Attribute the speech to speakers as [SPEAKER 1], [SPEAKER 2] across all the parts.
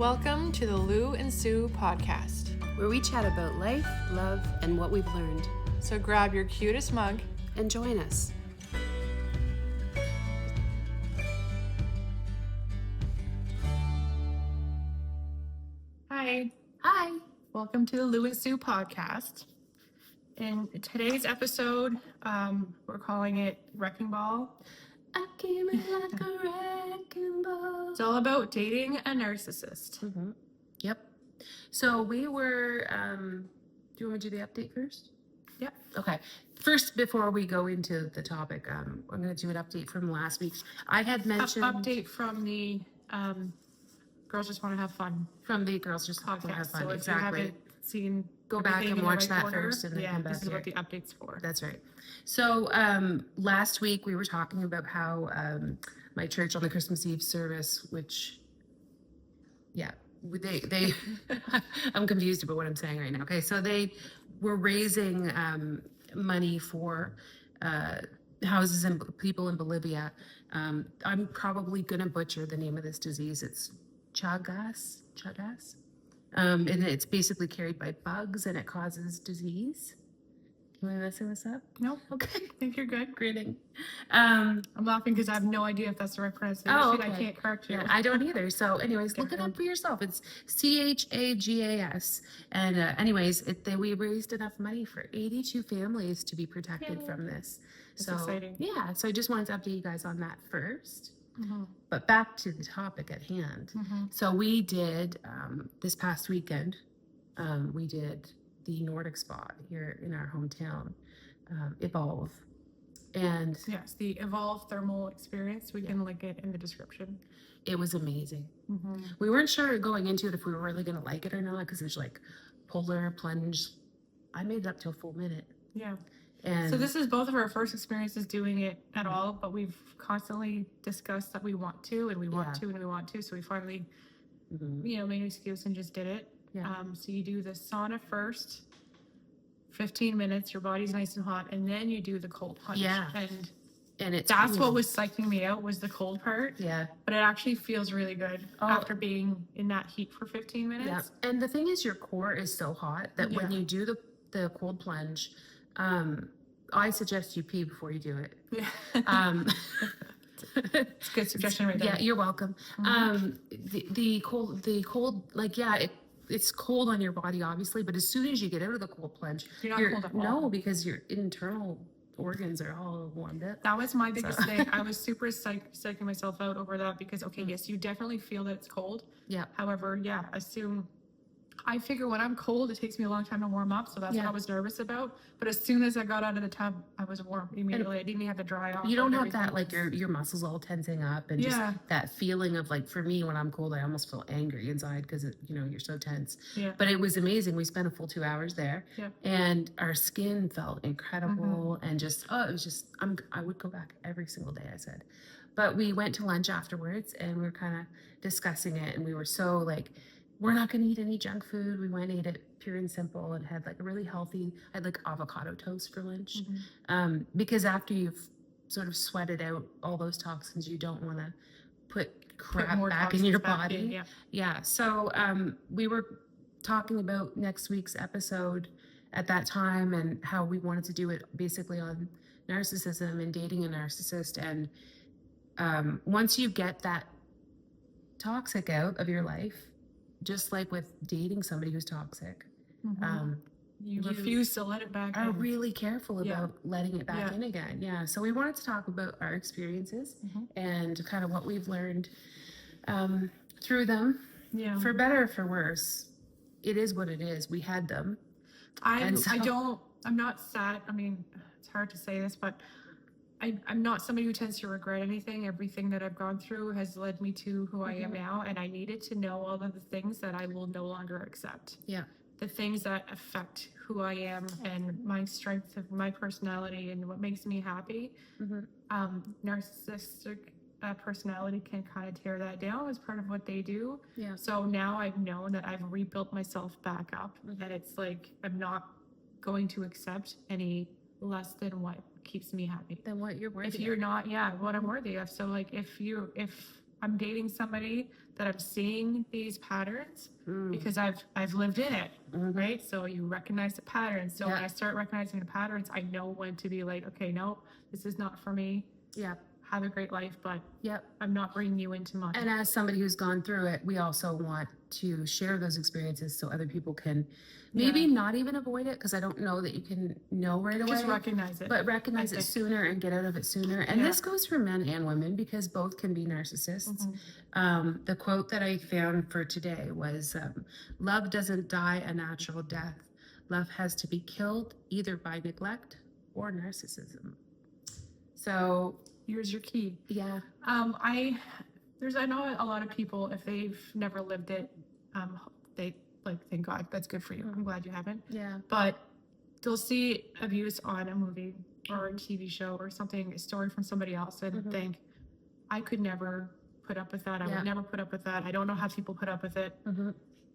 [SPEAKER 1] Welcome to the Lou&Sue podcast,
[SPEAKER 2] where we chat about life, love, and what we've learned.
[SPEAKER 1] So grab your cutest mug
[SPEAKER 2] and join us.
[SPEAKER 1] Hi.
[SPEAKER 2] Hi.
[SPEAKER 1] Welcome to the Lou&Sue podcast. In today's episode, we're calling it Wrecking Ball.
[SPEAKER 2] I came in like a wrecking ball.
[SPEAKER 1] It's all about dating a narcissist.
[SPEAKER 2] Mm-hmm. Yep. So we were, do you want to do the update first?
[SPEAKER 1] Yep.
[SPEAKER 2] Okay. First, before we go into the topic, I'm going to do an update from last week. I had mentioned...
[SPEAKER 1] Update from the Girls Just Want to Have Fun.
[SPEAKER 2] From the Girls Just Want to Have Fun,
[SPEAKER 1] so if
[SPEAKER 2] exactly.
[SPEAKER 1] you haven't seen...
[SPEAKER 2] Go back and watch that first and then come back
[SPEAKER 1] this is what the update's for.
[SPEAKER 2] That's right. So last week we were talking about how my church on the Christmas Eve service, which, they I'm confused about what I'm saying right now. Okay, so they were raising money for houses and people in Bolivia. I'm probably going to butcher the name of this disease. It's Chagas. And it's basically carried by bugs and it causes disease. Am I messing this up?
[SPEAKER 1] No. Okay. I think you're good.
[SPEAKER 2] Grinning.
[SPEAKER 1] I'm laughing because I have no idea if that's the right pronunciation.
[SPEAKER 2] Oh, okay.
[SPEAKER 1] I can't correct you.
[SPEAKER 2] Yeah, I don't either. So anyways, look it up for yourself. It's Chagas. And anyways, we raised enough money for 82 families to be protected from this.
[SPEAKER 1] That's
[SPEAKER 2] so
[SPEAKER 1] exciting.
[SPEAKER 2] Yeah, so I just wanted to update you guys on that first.
[SPEAKER 1] Mm-hmm.
[SPEAKER 2] But back to the topic at hand.
[SPEAKER 1] Mm-hmm.
[SPEAKER 2] So we did, this past weekend, we did the Nordic spa here in our hometown, Evolve. And
[SPEAKER 1] yes, the Evolve thermal experience. We can link it in the description.
[SPEAKER 2] It was amazing.
[SPEAKER 1] Mm-hmm.
[SPEAKER 2] We weren't sure going into it if we were really going to like it or not, because there's like puller, plunge. I made it up to a full minute.
[SPEAKER 1] Yeah.
[SPEAKER 2] And
[SPEAKER 1] so this is both of our first experiences doing it at all, but we've constantly discussed that we want to, and we want to, and we want to. So we finally, made an excuse and just did it.
[SPEAKER 2] Yeah.
[SPEAKER 1] So you do the sauna first, 15 minutes, your body's nice and hot, and then you do the cold plunge.
[SPEAKER 2] Yeah. And
[SPEAKER 1] that's what was psyching me out, was the cold part.
[SPEAKER 2] Yeah.
[SPEAKER 1] But it actually feels really good after being in that heat for 15 minutes.
[SPEAKER 2] Yeah. And the thing is, your core is so hot that when you do the cold plunge, I suggest you pee before you do it.
[SPEAKER 1] Yeah. It's a good suggestion right there.
[SPEAKER 2] Yeah, you're welcome.
[SPEAKER 1] Mm-hmm.
[SPEAKER 2] The cold, like, it's cold on your body, obviously, but as soon as you get out of the cold plunge,
[SPEAKER 1] you're not cold at all.
[SPEAKER 2] No, because your internal organs are all warmed up.
[SPEAKER 1] That was my biggest thing. I was super psyching myself out over that because, yes, you definitely feel that it's cold.
[SPEAKER 2] Yeah.
[SPEAKER 1] However, I figure when I'm cold, it takes me a long time to warm up, so that's what I was nervous about. But as soon as I got out of the tub, I was warm immediately. I didn't even have to dry off.
[SPEAKER 2] You don't have that, like, your muscles all tensing up and just that feeling of, like, for me, when I'm cold, I almost feel angry inside because, you're so tense. Yeah. But it was amazing. We spent a full 2 hours there, and our skin felt incredible, and just, it was just, I would go back every single day, I said. But we went to lunch afterwards, and we were kind of discussing it, and we were so, like, we're not going to eat any junk food. We went and ate it pure and simple and had like a really healthy, I had like avocado toast for lunch. Mm-hmm. Because after you've sort of sweated out all those toxins, you don't want to put crap back in your body. Yeah. So we were talking about next week's episode at that time and how we wanted to do it basically on narcissism and dating a narcissist. And once you get that toxic out of your life, just like with dating somebody who's toxic,
[SPEAKER 1] you refuse to let it back in.
[SPEAKER 2] Are really careful about letting it back in again. Yeah. So we wanted to talk about our experiences and kind of what we've learned through them. Yeah. For better or for worse, it is what it is. We had them.
[SPEAKER 1] I'm not sad. I mean, it's hard to say this, but I'm not somebody who tends to regret anything. Everything that I've gone through has led me to who I am now, and I needed to know all of the things that I will no longer accept. Yeah. The things that affect who I am and my strength of my personality and what makes me happy. Narcissistic personality can kind of tear that down as part of what they do. Yeah. So now I've known that I've rebuilt myself back up, and it's like I'm not going to accept any less than what keeps me happy.
[SPEAKER 2] Than what you're worthy
[SPEAKER 1] of. If you're not, what I'm worthy of. So like if I'm dating somebody that I'm seeing these patterns because I've lived in it, right? So you recognize the patterns. So when I start recognizing the patterns, I know when to be like, okay, no, this is not for me.
[SPEAKER 2] Yeah.
[SPEAKER 1] Have a great life, but I'm not bringing you into mine.
[SPEAKER 2] And as somebody who's gone through it, we also want to share those experiences so other people can maybe not even avoid it, because I don't know that you can know right away.
[SPEAKER 1] Just recognize it.
[SPEAKER 2] But recognize it sooner and get out of it sooner. And this goes for men and women, because both can be narcissists. The quote that I found for today was, love doesn't die a natural death. Love has to be killed either by neglect or narcissism. So
[SPEAKER 1] here's your key.
[SPEAKER 2] Yeah.
[SPEAKER 1] I know a lot of people, if they've never lived it, they like, thank God, that's good for you. I'm glad you haven't.
[SPEAKER 2] Yeah.
[SPEAKER 1] But they'll see abuse on a movie or a TV show or something, a story from somebody else, and think, I could never put up with that. I would never put up with that. I don't know how people put up with it.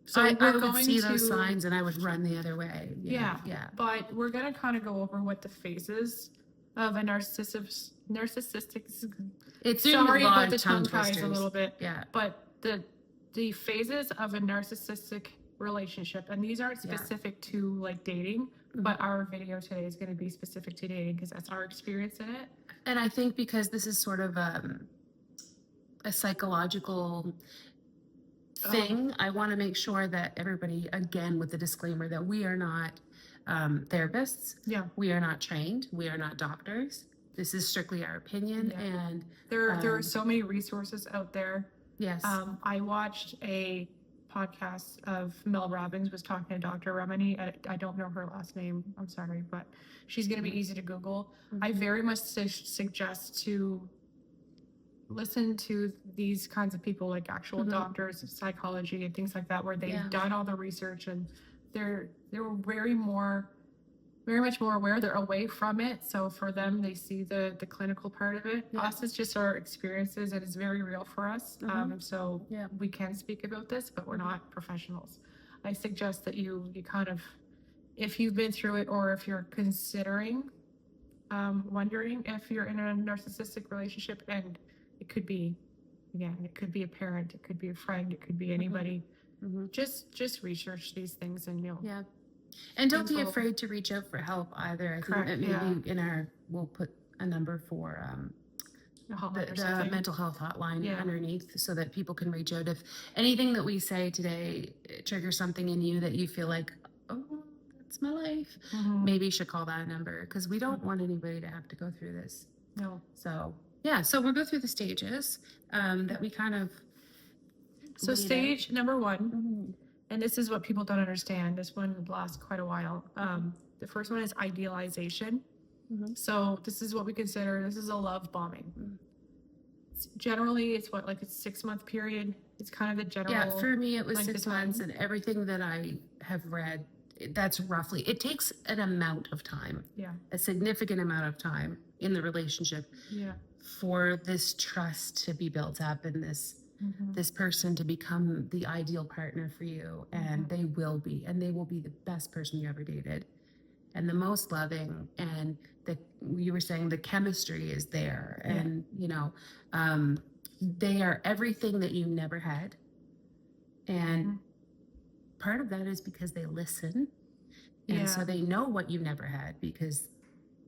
[SPEAKER 2] So I would see those signs and I would run the other way.
[SPEAKER 1] Yeah. But we're going to kind of go over what the phases of a narcissistic.
[SPEAKER 2] It's
[SPEAKER 1] sorry about the tongue ties a little bit.
[SPEAKER 2] Yeah.
[SPEAKER 1] But the phases of a narcissistic relationship, and these aren't specific to like dating, but our video today is going to be specific to dating because that's our experience in it.
[SPEAKER 2] And I think because this is sort of a psychological thing, I want to make sure that everybody, again, with the disclaimer that we are not therapists. Yeah. We are not trained. We are not doctors. This is strictly our opinion. And
[SPEAKER 1] there are so many resources out there.
[SPEAKER 2] Yes.
[SPEAKER 1] I watched a podcast of Mel Robbins was talking to Dr. Remini. I don't know her last name. I'm sorry, but she's going to be easy to Google. I very much suggest to listen to these kinds of people, like actual doctors of psychology and things like that, where they've done all the research and they're very much more aware. They're away from it. So for them, they see the clinical part of it. Us, it's just our experiences, and it's very real for us. So we can speak about this, but we're not professionals. I suggest that you kind of, if you've been through it, or if you're considering, wondering if you're in a narcissistic relationship, and it could be, again, it could be a parent, it could be a friend, it could be anybody. Just research these things, and you'll
[SPEAKER 2] and don't be afraid to reach out for help either. I think that maybe we'll put a number for the mental health hotline underneath, so that people can reach out if anything that we say today triggers something in you that you feel like, oh, that's my life. Maybe you should call that number, because we don't want anybody to have to go through this.
[SPEAKER 1] No.
[SPEAKER 2] So so we'll go through the stages that we kind of.
[SPEAKER 1] So stage number one, and this is what people don't understand. This one lasts quite a while. The first one is idealization. So this is what we consider, this is a love bombing. Generally, it's what, like a 6-month period. It's kind of the general.
[SPEAKER 2] Yeah, for me, it was 6 months, and everything that I have read, that's roughly, it takes an amount of time. Yeah. A significant amount of time in the relationship. Yeah. For this trust to be built up, and this person to become the ideal partner for you, and they will be the best person you ever dated, and the most loving, and you were saying the chemistry is there, and they are everything that you never had, and part of that is because they listen, and so they know what you never had, because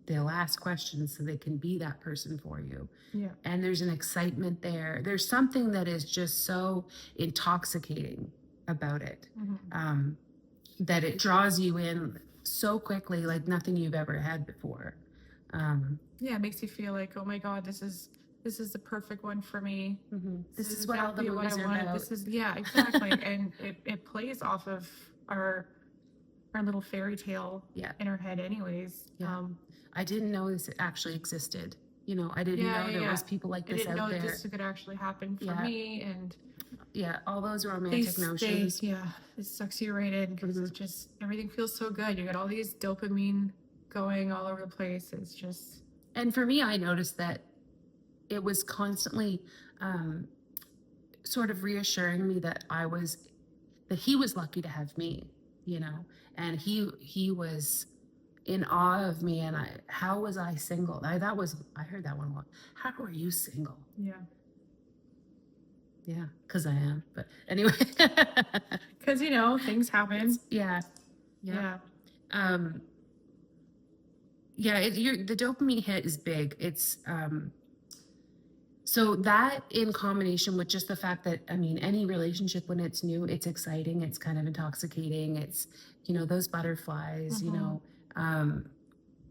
[SPEAKER 2] they'll ask questions so they can be that person for you. Yeah. And there's an excitement there. There's something that is just so intoxicating about it, that it draws you in so quickly, like nothing you've ever had before.
[SPEAKER 1] It makes you feel like, oh my God, this is the perfect one for me.
[SPEAKER 2] This is what all the movies are about.
[SPEAKER 1] This is, exactly. And it plays off of our little fairy tale in our head anyways.
[SPEAKER 2] I didn't know this actually existed. I didn't know there was people like this out there. I didn't know
[SPEAKER 1] this could actually happen for me. And
[SPEAKER 2] all those romantic notions.
[SPEAKER 1] It sucks you right in, because it's just, everything feels so good. You got all these dopamine going all over the place. It's just.
[SPEAKER 2] And for me, I noticed that it was constantly sort of reassuring me that he was lucky to have me, and he was in awe of me, and how was I single? I heard that one a lot. How are you single? Yeah. Yeah, because I am. But anyway.
[SPEAKER 1] Because, you know, things happen.
[SPEAKER 2] Yeah. The dopamine hit is big. It's so that in combination with just the fact that, I mean, any relationship when it's new, it's exciting, it's kind of intoxicating, it's, you know, those butterflies, you know,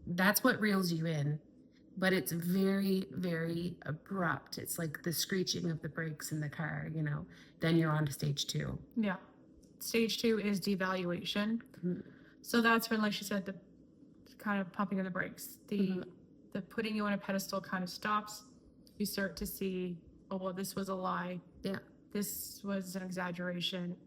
[SPEAKER 2] that's what reels you in. But it's very, very abrupt. It's like the screeching of the brakes in the car, you know, then you're on to stage 2.
[SPEAKER 1] Yeah. Stage 2 is devaluation. So that's when, like she said, the kind of pumping of the brakes, the putting you on a pedestal kind of stops. You start to see, oh, well, this was a lie.
[SPEAKER 2] Yeah.
[SPEAKER 1] This was an exaggeration.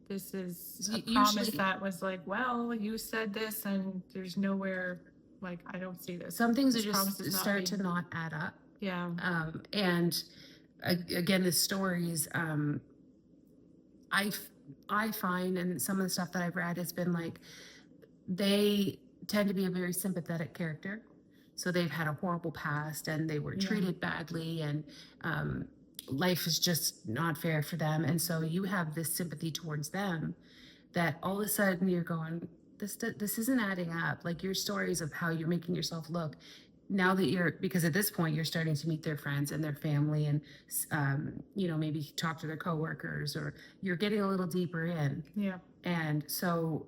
[SPEAKER 1] This is a promise that was like, well, you said this and there's nowhere, like, I don't see this.
[SPEAKER 2] Some things are just start to not add up.
[SPEAKER 1] Yeah.
[SPEAKER 2] And again, the stories, I find, and some of the stuff that I've read has been like, they tend to be a very sympathetic character. So they've had a horrible past and they were treated badly, and life is just not fair for them. And so you have this sympathy towards them that all of a sudden you're going, this isn't adding up. Like your stories of how you're making yourself look now that because at this point you're starting to meet their friends and their family, and you know, maybe talk to their coworkers, or you're getting a little deeper in.
[SPEAKER 1] Yeah.
[SPEAKER 2] And so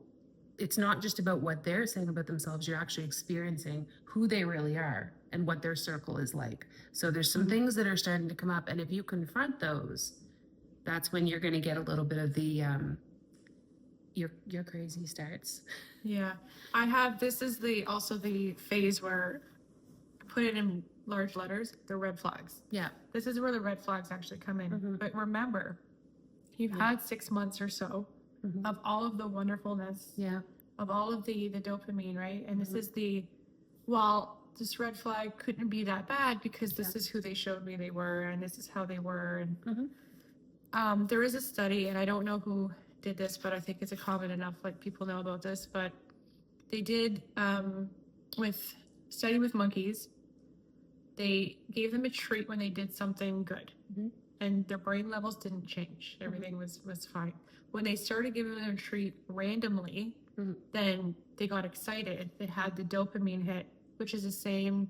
[SPEAKER 2] it's not just about what they're saying about themselves. You're actually experiencing who they really are and what their circle is like. So there's some things that are starting to come up, and if you confront those, that's when you're going to get a little bit of the you're crazy starts.
[SPEAKER 1] Yeah. This is also the phase where I put it in large letters, the red flags.
[SPEAKER 2] Yeah.
[SPEAKER 1] This is where the red flags actually come in. But remember, you've had 6 months or so of all of the wonderfulness, of all of the dopamine, right? And this is this red flag couldn't be that bad because this is who they showed me they were, and this is how they were. And there is a study, and I don't know who did this, but I think it's a common enough, like people know about this, but they did study with monkeys. They gave them a treat when they did something good, and their brain levels didn't change. Everything was fine. When they started giving them a treat randomly, then they got excited. They had the dopamine hit, which is the same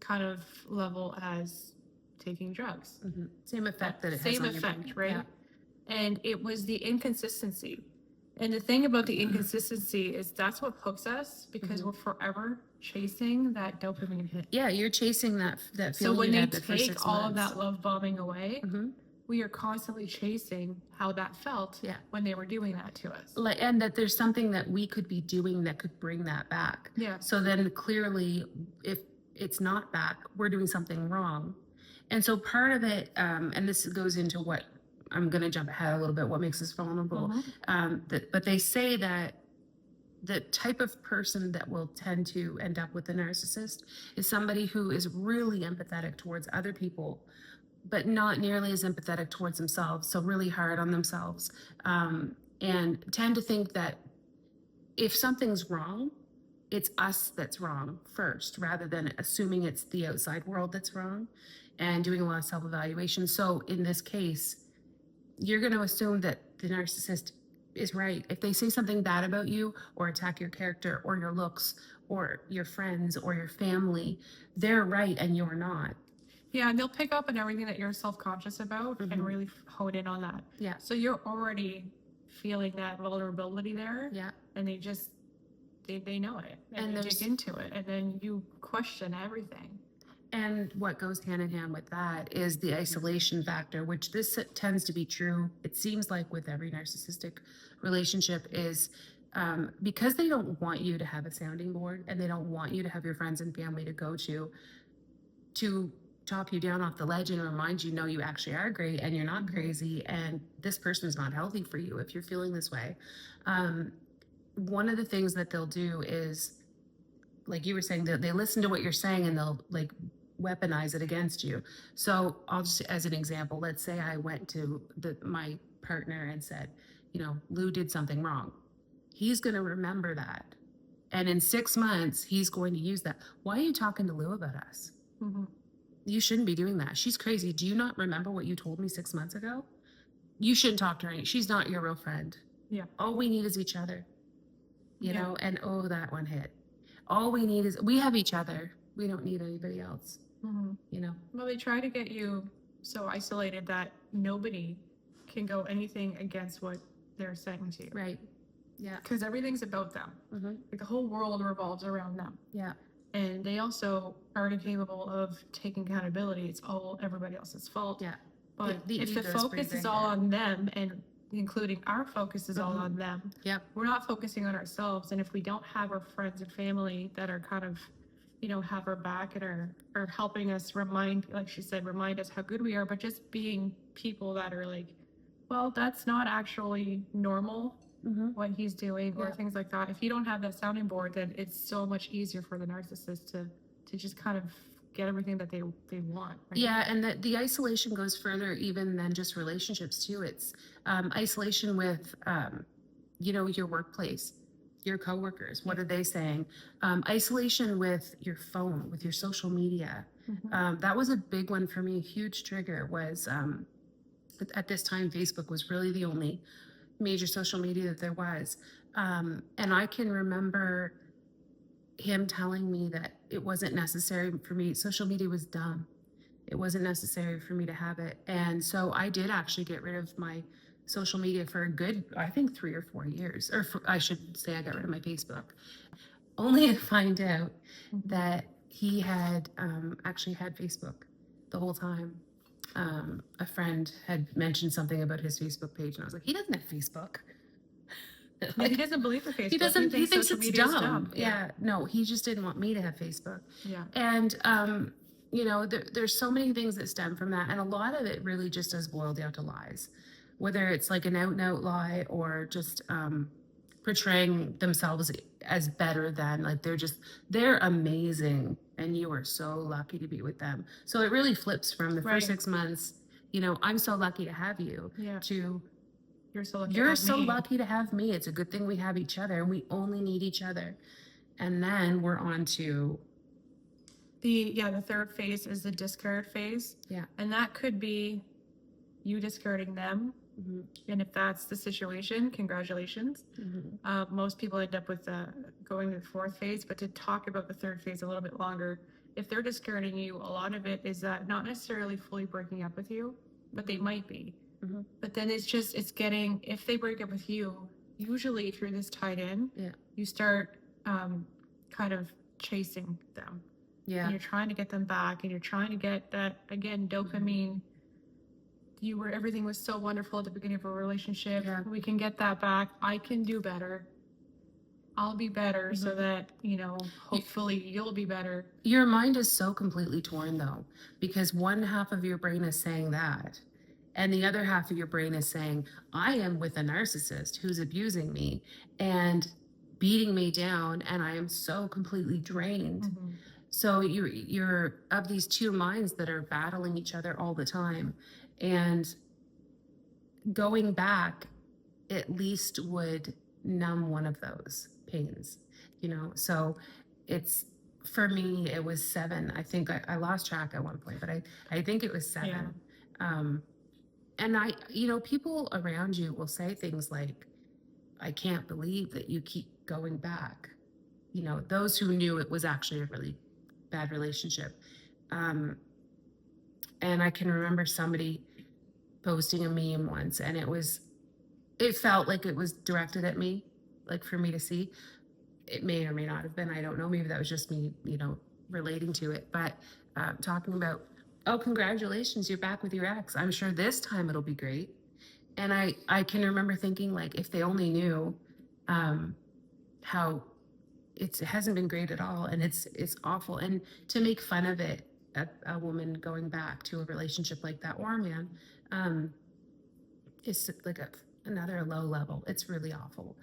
[SPEAKER 1] kind of level as taking drugs.
[SPEAKER 2] Same effect that it has on your brain.
[SPEAKER 1] Right? Yeah. And it was the inconsistency. And the thing about the inconsistency is that's what hooks us, because we're forever chasing that dopamine hit.
[SPEAKER 2] Yeah, you're chasing that feeling.
[SPEAKER 1] So when they take all of that love bombing away, we are constantly chasing how that felt when they were doing that to us.
[SPEAKER 2] And that there's something that we could be doing that could bring that back.
[SPEAKER 1] Yeah.
[SPEAKER 2] So then clearly, if it's not back, we're doing something wrong. And so part of it, and this goes into what, I'm going to jump ahead a little bit, what makes us vulnerable. But they say that the type of person that will tend to end up with a narcissist is somebody who is really empathetic towards other people, but not nearly as empathetic towards themselves. So really hard on themselves, and tend to think that if something's wrong, it's us that's wrong first, rather than assuming it's the outside world that's wrong, and doing a lot of self-evaluation. So in this case, you're going to assume that the narcissist is right. If they say something bad about you, or attack your character or your looks or your friends or your family, they're right and you're not.
[SPEAKER 1] Yeah, and they'll pick up on everything that you're self-conscious about and really hone in on that.
[SPEAKER 2] Yeah.
[SPEAKER 1] So you're already feeling that vulnerability there.
[SPEAKER 2] Yeah.
[SPEAKER 1] And they know it. And they dig into it. And then you question everything.
[SPEAKER 2] And what goes hand in hand with that is the isolation factor, which this tends to be true. It seems like with every narcissistic relationship is because they don't want you to have a sounding board, and they don't want you to have your friends and family to go to top you down off the ledge and remind you, no, you actually are great and you're not crazy, and this person is not healthy for you if you're feeling this way. One of the things that they'll do is, like you were saying, they listen to what you're saying and they'll like weaponize it against you. So I'll just, as an example, let's say I went to my partner and said, you know, Lou did something wrong. He's going to remember that. And in 6 months, he's going to use that. Why are you talking to Lou about us? You shouldn't be doing that. She's crazy. Do you not remember what you told me 6 months ago? you shouldn't talk to her. She's not your real friend.
[SPEAKER 1] Yeah.
[SPEAKER 2] All we need is each other, you know, and oh, that one hit. All we need is, we have each other. We don't need anybody else, you know.
[SPEAKER 1] Well, they try to get you so isolated that nobody can go anything against what they're saying to you.
[SPEAKER 2] Right. Yeah.
[SPEAKER 1] Because everything's about them. Like the whole world revolves around them.
[SPEAKER 2] Yeah.
[SPEAKER 1] And they also are incapable of taking accountability. It's all everybody else's fault.
[SPEAKER 2] Yeah.
[SPEAKER 1] But if the focus is all on them, and including our focus is all on them, we're not focusing on ourselves. And if we don't have our friends and family that are kind of, you know, have our back and are helping us remind, like she said, remind us how good we are, but just being people that are like, well, that's not actually normal, what he's doing, or things like that. If you don't have that sounding board, then it's so much easier for the narcissist to just kind of get everything that they want. Right?
[SPEAKER 2] Yeah, and the isolation goes further even than just relationships too. It's isolation with, you know, your workplace, your coworkers. What are they saying? Isolation with your phone, with your social media. That was a big one for me. A huge trigger was at this time, Facebook was really the only major social media that there was. And I can remember him telling me that it wasn't necessary for me. Social media was dumb. It wasn't necessary for me to have it. And so I did actually get rid of my social media for a good, I think 3 or 4 years, or I should say I got rid of my Facebook, only to find out that he had actually had Facebook the whole time. A friend had mentioned something about his Facebook page, and I was like, he doesn't have Facebook.
[SPEAKER 1] Like, he doesn't believe in Facebook.
[SPEAKER 2] He doesn't. He thinks
[SPEAKER 1] social
[SPEAKER 2] it's
[SPEAKER 1] media is
[SPEAKER 2] dumb. Yeah. No, he just didn't want me to have Facebook.
[SPEAKER 1] Yeah.
[SPEAKER 2] And you know, there's so many things that stem from that, and a lot of it really just does boil down to lies, whether it's like an out and out lie or just portraying themselves as better than, like they're amazing, and you are so lucky to be with them. So it really flips from the first 6 months, you know, I'm so lucky to have you, to
[SPEAKER 1] you're so lucky.
[SPEAKER 2] You're so lucky to have me. It's a good thing we have each other, and we only need each other. And then we're on to
[SPEAKER 1] the third phase is the discard phase. Yeah. And that could be you discarding them. And if that's the situation, congratulations. Most people end up with going to the fourth phase, but to talk about the third phase a little bit longer, if they're discarding you, a lot of it is that not necessarily fully breaking up with you, but they might be. But then it's getting, if they break up with you, usually if you're this tied in, you start kind of chasing them. And you're trying to get them back, and you're trying to get that, again, dopamine. Everything was so wonderful at the beginning of a relationship. We can get that back. I can do better. I'll be better so that, you know, hopefully you'll be better.
[SPEAKER 2] Your mind is so completely torn though, because one half of your brain is saying that, and the other half of your brain is saying, I am with a narcissist who's abusing me and beating me down, and I am so completely drained. So you're of these two minds that are battling each other all the time. And going back at least would numb one of those pains, you know? So it's, for me, it was 7. I think I lost track at one point, but I think it was 7. And you know, people around you will say things like, I can't believe that you keep going back. You know, those who knew it was actually a really bad relationship. And I can remember somebody posting a meme once, and it felt like it was directed at me, like for me to see. It may or may not have been, I don't know, maybe that was just me, you know, relating to it, but talking about, oh, congratulations, you're back with your ex. I'm sure this time it'll be great. And I can remember thinking, like, if they only knew how it hasn't been great at all, and it's awful. And to make fun of it, a woman going back to a relationship like that, or a man, is like another low level. It's really awful.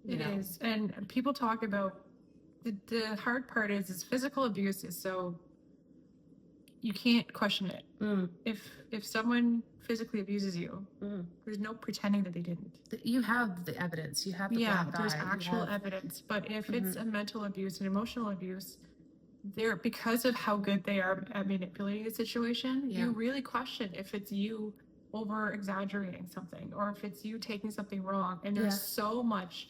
[SPEAKER 1] It is. And people talk about the hard part is physical abuse is so, you can't question it. If someone physically abuses you, there's no pretending that they didn't.
[SPEAKER 2] You have the evidence. You have the
[SPEAKER 1] there's actual evidence. But if it's a mental abuse and emotional abuse, they're, because of how good they are at manipulating the situation, you really question if it's you over exaggerating something, or if it's you taking something wrong, and there's so much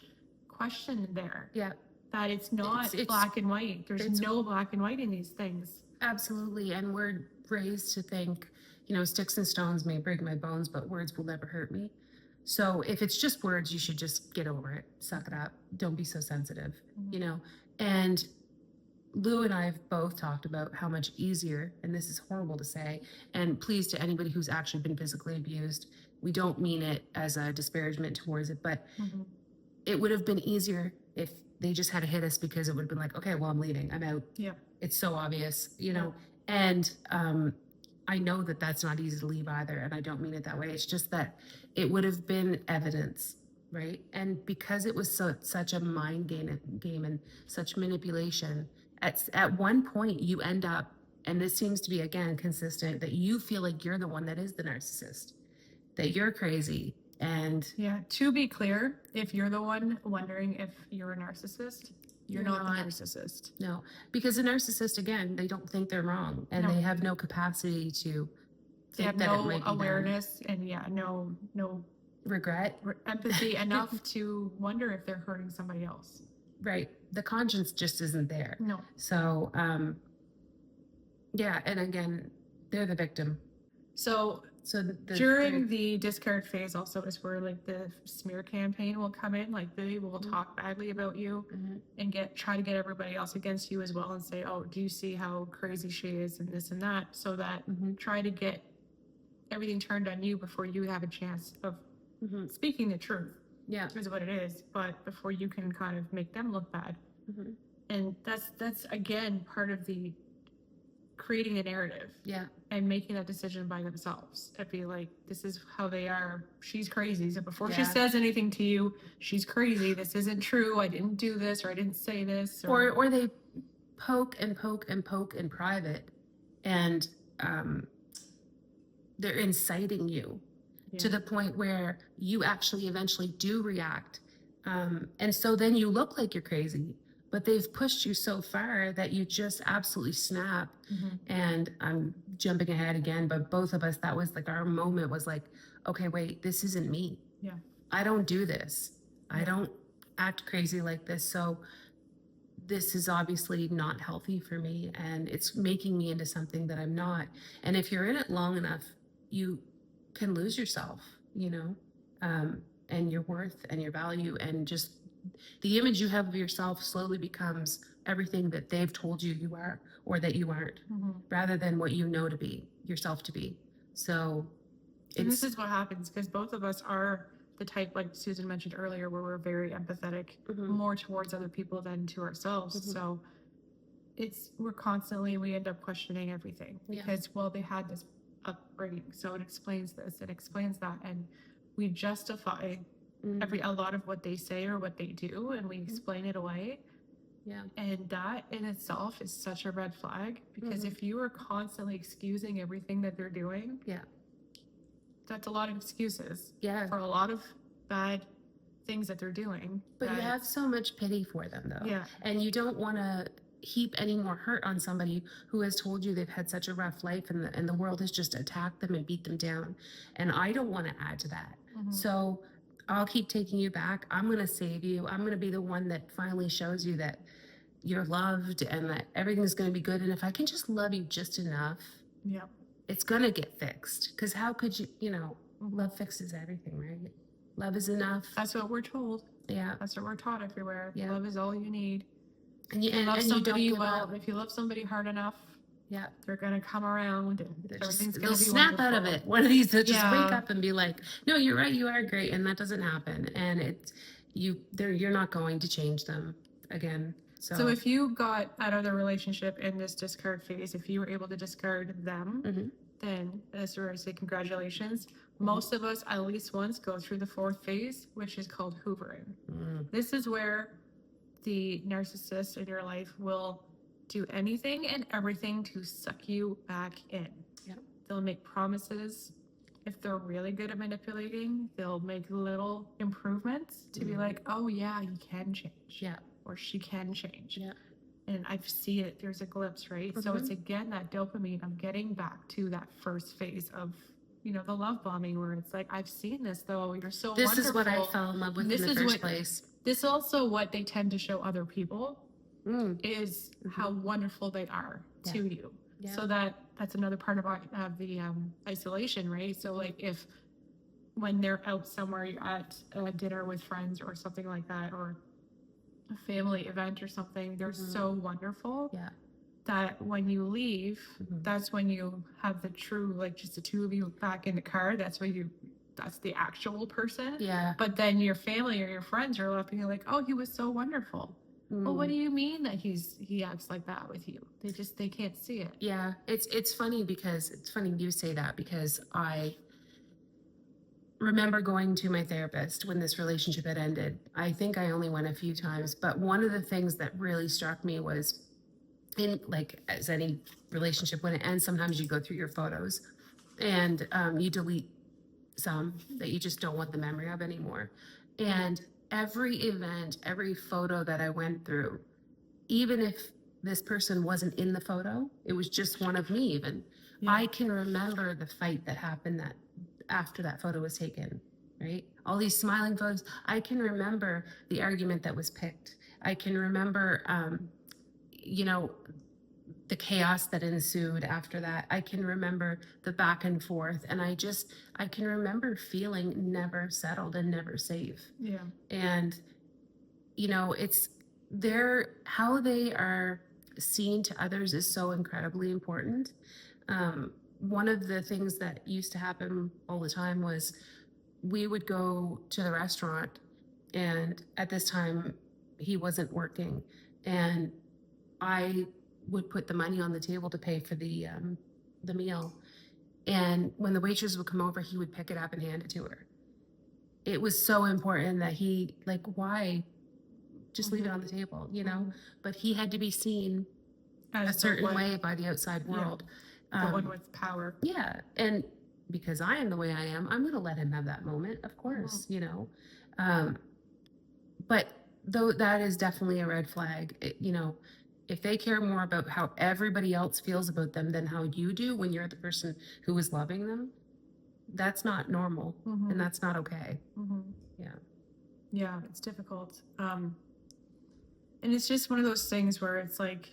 [SPEAKER 1] question there.
[SPEAKER 2] Yeah.
[SPEAKER 1] That it's not black and white. There's no black and white in these things.
[SPEAKER 2] Absolutely. And we're raised to think, you know, sticks and stones may break my bones, but words will never hurt me. So if it's just words, you should just get over it, suck it up. Don't be so sensitive, you know? And Lou and I have both talked about how much easier, and this is horrible to say, and please, to anybody who's actually been physically abused, we don't mean it as a disparagement towards it, but it would have been easier if they just had to hit us, because it would have been like, okay, well, I'm leaving, I'm out. Yeah. It's so obvious, you know? And I know that that's not easy to leave either, and I don't mean it that way. It's just that it would have been evidence, right? And because it was such a mind game and such manipulation, at one point you end up, and this seems to be, again, consistent, that you feel like you're the one that is the narcissist, that you're crazy. And
[SPEAKER 1] to be clear, if you're the one wondering if you're a narcissist, you're not the narcissist.
[SPEAKER 2] No, because a narcissist, again, they don't think they're wrong, and they have no capacity to
[SPEAKER 1] they have no awareness and no
[SPEAKER 2] regret,
[SPEAKER 1] empathy enough to wonder if they're hurting somebody else.
[SPEAKER 2] Right. The conscience just isn't there.
[SPEAKER 1] No.
[SPEAKER 2] So, and again, they're the victim.
[SPEAKER 1] So during the discard phase also is where like the smear campaign will come in. Like they will talk badly about you and try to get everybody else against you as well, and say, oh, do you see how crazy she is and this and that, so that try to get everything turned on you before you have a chance of speaking the truth. Yeah, is what it is. But before you can kind of make them look bad. And that's again part of the creating a narrative. Yeah. And making that decision by themselves. I'd be like, this is how they are. She's crazy. So before she says anything to you, she's crazy. This isn't true. I didn't do this, or I didn't say this.
[SPEAKER 2] Or they poke and poke and poke in private, and they're inciting you to the point where you actually eventually do react. And so then you look like you're crazy, but they've pushed you so far that you just absolutely snap. And I'm jumping ahead again, but both of us, that was like our moment, was like, okay, wait, this isn't me. Yeah. I don't do this. I don't act crazy like this. So this is obviously not healthy for me, and it's making me into something that I'm not. And if you're in it long enough, you can lose yourself, you know, and your worth and your value, and just the image you have of yourself slowly becomes everything that they've told you you are, or that you aren't, rather than what you know to be, yourself to be. So
[SPEAKER 1] this is what happens, because both of us are the type, like Susan mentioned earlier, where we're very empathetic, more towards other people than to ourselves. So we end up questioning everything, because, well, they had this upbringing, so it explains this, it explains that, and we justify a lot of what they say or what they do, and we explain it away. Yeah. And that in itself is such a red flag, because if you are constantly excusing everything that they're doing, that's a lot of excuses for a lot of bad things that they're doing.
[SPEAKER 2] But you have so much pity for them, though. Yeah. And you don't want to heap any more hurt on somebody who has told you they've had such a rough life, and the world has just attacked them and beat them down. And I don't want to add to that. So I'll keep taking you back. I'm going to save you. I'm going to be the one that finally shows you that you're loved and that everything's going to be good. And if I can just love you just enough, it's going to get fixed. Because how could you, love fixes everything, right? Love is enough.
[SPEAKER 1] That's what we're told.
[SPEAKER 2] Yeah.
[SPEAKER 1] That's what we're taught everywhere. Yeah. Love is all you need.
[SPEAKER 2] And
[SPEAKER 1] you love somebody if you love somebody hard enough, they're gonna come around, and everything's gonna be
[SPEAKER 2] snap wonderful. Out of it. One of these that just wake up and be like, no, you're right, you are great, and that doesn't happen. And you're not going to change them again.
[SPEAKER 1] So if you got out of the relationship in this discard phase, if you were able to discard them, then as I say, congratulations. Most of us at least once go through the fourth phase, which is called hoovering. This is where the narcissist in your life will do anything and everything to suck you back in. They'll make promises. If they're really good at manipulating, they'll make little improvements to be like, oh yeah, you can change. Or she can change. And I see it, there's a glimpse, right? So it's again that dopamine of getting back to that first phase of you know, the love bombing where it's like, I've seen this though. You're so
[SPEAKER 2] This
[SPEAKER 1] wonderful.
[SPEAKER 2] is what I fell in love with in the first place.
[SPEAKER 1] This is also what they tend to show other people is how wonderful they are to you. Yeah. So that's another part of the isolation, right? So like if when they're out somewhere at a dinner with friends or something like that, or a family event or something, they're so wonderful. Yeah. That when you leave, that's when you have the true, like just the two of you back in the car. That's the actual person. Yeah. But then your family or your friends are left being like, oh, he was so wonderful. Well, what do you mean that he acts like that with you? They can't see it. Yeah. It's funny you say that, because I remember going to my therapist when this relationship had ended. I think I only went a few times, but one of the things that really struck me was, in like as any relationship, when it ends, sometimes you go through your photos and you delete some that you just don't want the memory of anymore. And every event, every photo that I went through, even if this person wasn't in the photo, it was just one of me even, I can remember the fight that happened that after that photo was taken, right? All these smiling photos. I can remember the argument that was picked. I can remember, you know, the chaos that ensued after that. I can remember the back and forth, and I can remember feeling never settled and never safe. Yeah. And, you know, how they are seen to others is so incredibly important. One of the things that used to happen all the time was we would go to the restaurant, and at this time he wasn't working, and I would put the money on the table to pay for the meal. And when the waitress would come over, he would pick it up and hand it to her. It was so important that he, like, why? Just leave it on the table, you know? But he had to be seen as a certain way by the outside world. Yeah. The one with power. Yeah. And because I am the way I am, I'm going to let him have that moment, of course, you know? But though that is definitely a red flag, you know, if they care more about how everybody else feels about them than how you do when you're the person who is loving them, that's not normal, and that's not okay. Yeah. Yeah, it's difficult. And it's just one of those things where it's like,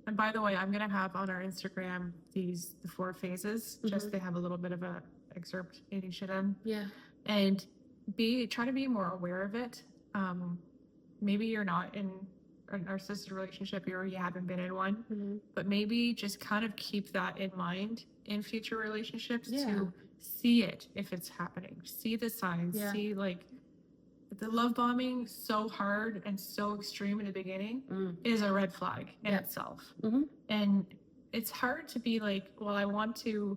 [SPEAKER 1] and by the way, I'm going to have on our Instagram the 4 phases, just they have a little bit of a excerpt you should in. Yeah. And try to be more aware of it. Maybe you're not in a narcissistic relationship, or you haven't been in one, but maybe just kind of keep that in mind in future relationships to see it if it's happening, see the signs, see like the love bombing so hard and so extreme in the beginning is a red flag in itself. And it's hard to be like, well, I want to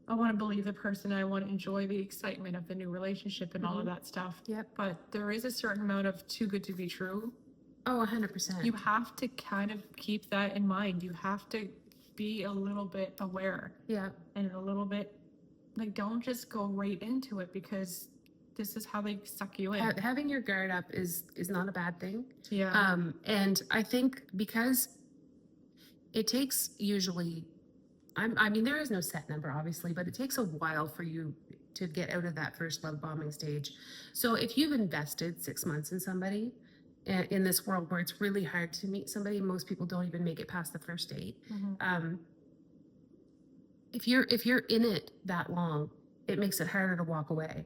[SPEAKER 1] believe the person. I want to enjoy the excitement of the new relationship and all of that stuff. Yep. But there is a certain amount of too good to be true. Oh, 100%. You have to kind of keep that in mind. You have to be a little bit aware. Yeah. And a little bit, like, don't just go right into it, because this is how they suck you in. Having your guard up is not a bad thing. Yeah. And I think because it takes usually, I mean, there is no set number, obviously, but it takes a while for you to get out of that first love bombing stage. So if you've invested 6 months in somebody, in this world where it's really hard to meet somebody, most people don't even make it past the first date. If you're in it that long, it makes it harder to walk away.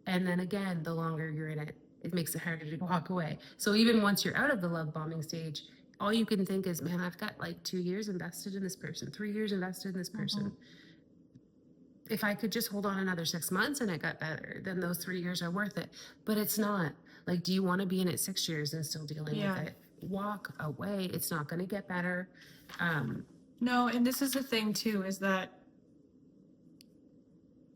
[SPEAKER 1] And then again, the longer you're in it, it makes it harder to walk away. So even once you're out of the love bombing stage, all you can think is, man, I've got like 2 years invested in this person, 3 years invested in this person. If I could just hold on another 6 months and it got better, then those 3 years are worth it. But it's not. Like, do you want to be in it 6 years and still dealing with it? Walk away. It's not going to get better. No, and this is the thing too, is that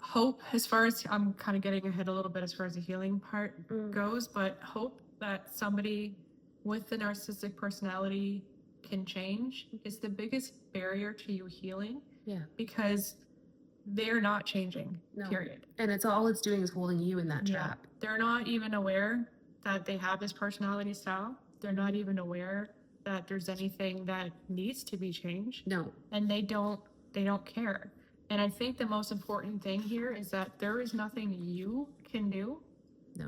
[SPEAKER 1] hope, as far as I'm kind of getting ahead a little bit as far as the healing part goes, but hope that somebody with the narcissistic personality can change is the biggest barrier to you healing. Yeah. Because they're not changing, period. And it's doing is holding you in that trap. They're not even aware that they have this personality style. They're not even aware that there's anything that needs to be changed. No. And they don't care. And I think the most important thing here is that there is nothing you can do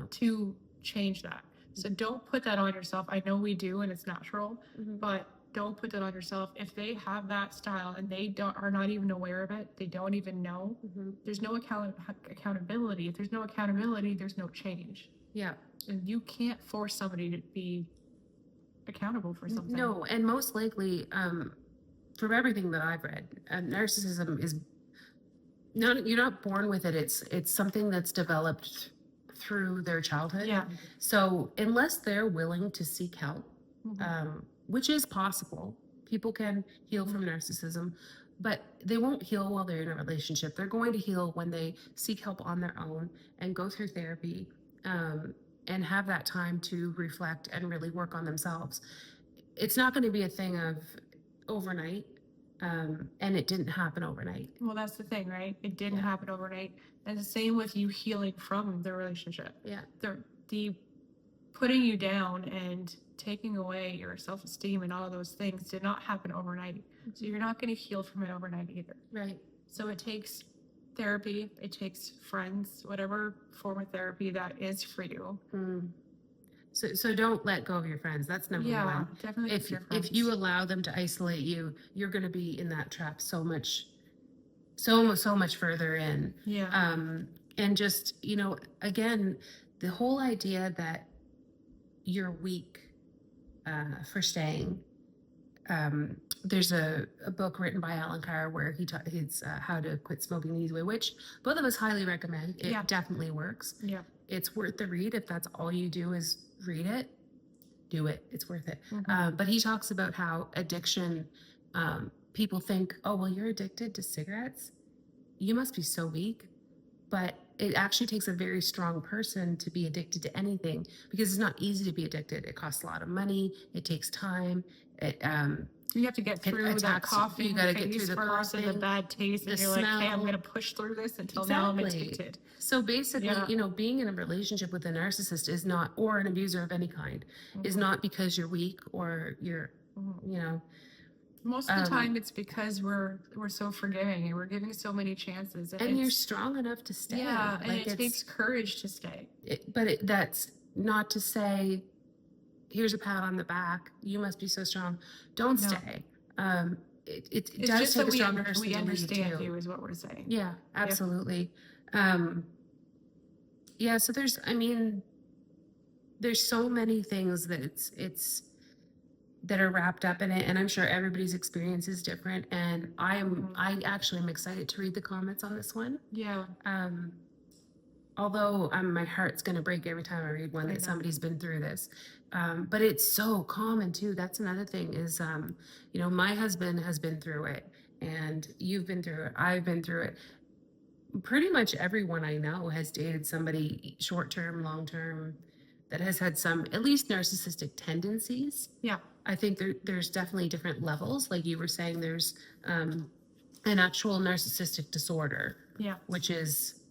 [SPEAKER 1] to change that. So don't put that on yourself. I know we do, and it's natural, but don't put that on yourself. If they have that style and they are not even aware of it, they don't even know, there's no accountability. If there's no accountability, there's no change.
[SPEAKER 2] Yeah.
[SPEAKER 1] And you can't force somebody to be accountable for something.
[SPEAKER 2] No, and most likely, from everything that I've read, narcissism is you're not born with it. It's something that's developed through their childhood.
[SPEAKER 1] Yeah.
[SPEAKER 2] So unless they're willing to seek help, which is possible, people can heal from narcissism, but they won't heal while they're in a relationship. They're going to heal when they seek help on their own and go through therapy, and have that time to reflect and really work on themselves. It's not going to be a thing of overnight. And it didn't happen overnight.
[SPEAKER 1] Well, that's the thing, right? It didn't happen overnight. And the same with you healing from the relationship.
[SPEAKER 2] Yeah.
[SPEAKER 1] The putting you down and taking away your self-esteem and all of those things did not happen overnight. So you're not going to heal from it overnight either.
[SPEAKER 2] Right.
[SPEAKER 1] So it takes therapy, it takes friends, whatever form of therapy that is for you.
[SPEAKER 2] So don't let go of your friends. That's number one.
[SPEAKER 1] Yeah, definitely.
[SPEAKER 2] If you allow them to isolate you, you're going to be in that trap so much further in.
[SPEAKER 1] Yeah.
[SPEAKER 2] And just, again, the whole idea that you're weak for staying. There's a book written by Alan Carr where he taught how to quit smoking the easy way, which both of us highly recommend. It definitely works.
[SPEAKER 1] Yeah.
[SPEAKER 2] It's worth the read. If that's all you do is read it, do it. It's worth it. But he talks about how addiction, people think, oh, well, you're addicted to cigarettes. You must be so weak. But it actually takes a very strong person to be addicted to anything, because it's not easy to be addicted. It costs a lot of money. It takes time.
[SPEAKER 1] You have to get through that coffee.
[SPEAKER 2] You got to get through the
[SPEAKER 1] coffee,
[SPEAKER 2] coughing,
[SPEAKER 1] the bad taste, and you're
[SPEAKER 2] smell.
[SPEAKER 1] like, hey, I'm going to push through this until now I'm addicted.
[SPEAKER 2] So basically, being in a relationship with a narcissist is not, or an abuser of any kind, is not because you're weak or you're,
[SPEAKER 1] Most of the time, it's because we're so forgiving and we're giving so many chances.
[SPEAKER 2] And you're strong enough to stay.
[SPEAKER 1] Yeah, and it takes courage to stay.
[SPEAKER 2] That's not to say, here's a pat on the back, you must be so strong. Don't stay. It's does
[SPEAKER 1] just
[SPEAKER 2] take
[SPEAKER 1] that
[SPEAKER 2] a strong person
[SPEAKER 1] we
[SPEAKER 2] to
[SPEAKER 1] understand you is what we're saying.
[SPEAKER 2] Yeah, absolutely. So there's so many things that it's that are wrapped up in it, and I'm sure everybody's experience is different, and I actually am excited to read the comments on this one.
[SPEAKER 1] Yeah.
[SPEAKER 2] Although my heart's going to break every time I read one that somebody's been through this. But it's so common too. That's another thing is, my husband has been through it, and you've been through it. I've been through it. Pretty much everyone I know has dated somebody short-term, long-term, that has had some, at least narcissistic tendencies.
[SPEAKER 1] Yeah.
[SPEAKER 2] I think there's definitely different levels. Like you were saying, there's an actual narcissistic disorder. Yeah. Which is...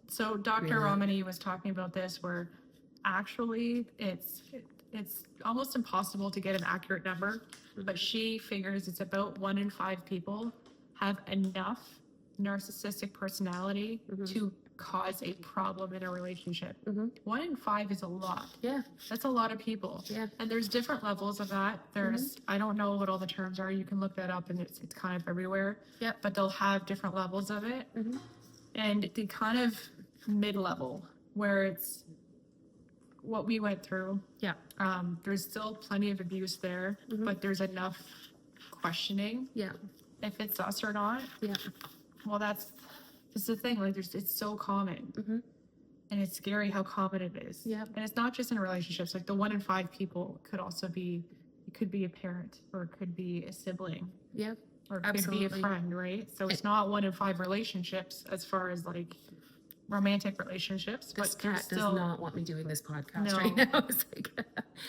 [SPEAKER 1] So Dr. Romani was talking about this, where actually it's almost impossible to get an accurate number, but she figures it's about 1 in 5 people have enough narcissistic personality to cause a problem in a relationship. 1 in 5 is a lot.
[SPEAKER 2] Yeah.
[SPEAKER 1] That's a lot of people. Yeah. And there's different levels of that. There's, I don't know what all the terms are. You can look that up, and it's kind of everywhere. Yeah. But they'll have different levels of it. And the kind of mid-level, where it's what we went through. Yeah. There's still plenty of abuse there, but there's enough questioning. Yeah. If it's us or not. Yeah. Well, that's the thing. Like, it's so common, and it's scary how common it is. Yeah. And it's not just in relationships. Like, the 1 in 5 people could also be. It could be a parent, or it could be a sibling. Yeah. Or it could be a friend, right? So it's not 1 in 5 relationships as far as like romantic relationships.
[SPEAKER 2] This
[SPEAKER 1] but
[SPEAKER 2] cat
[SPEAKER 1] still
[SPEAKER 2] does not want me doing this podcast right now. It's like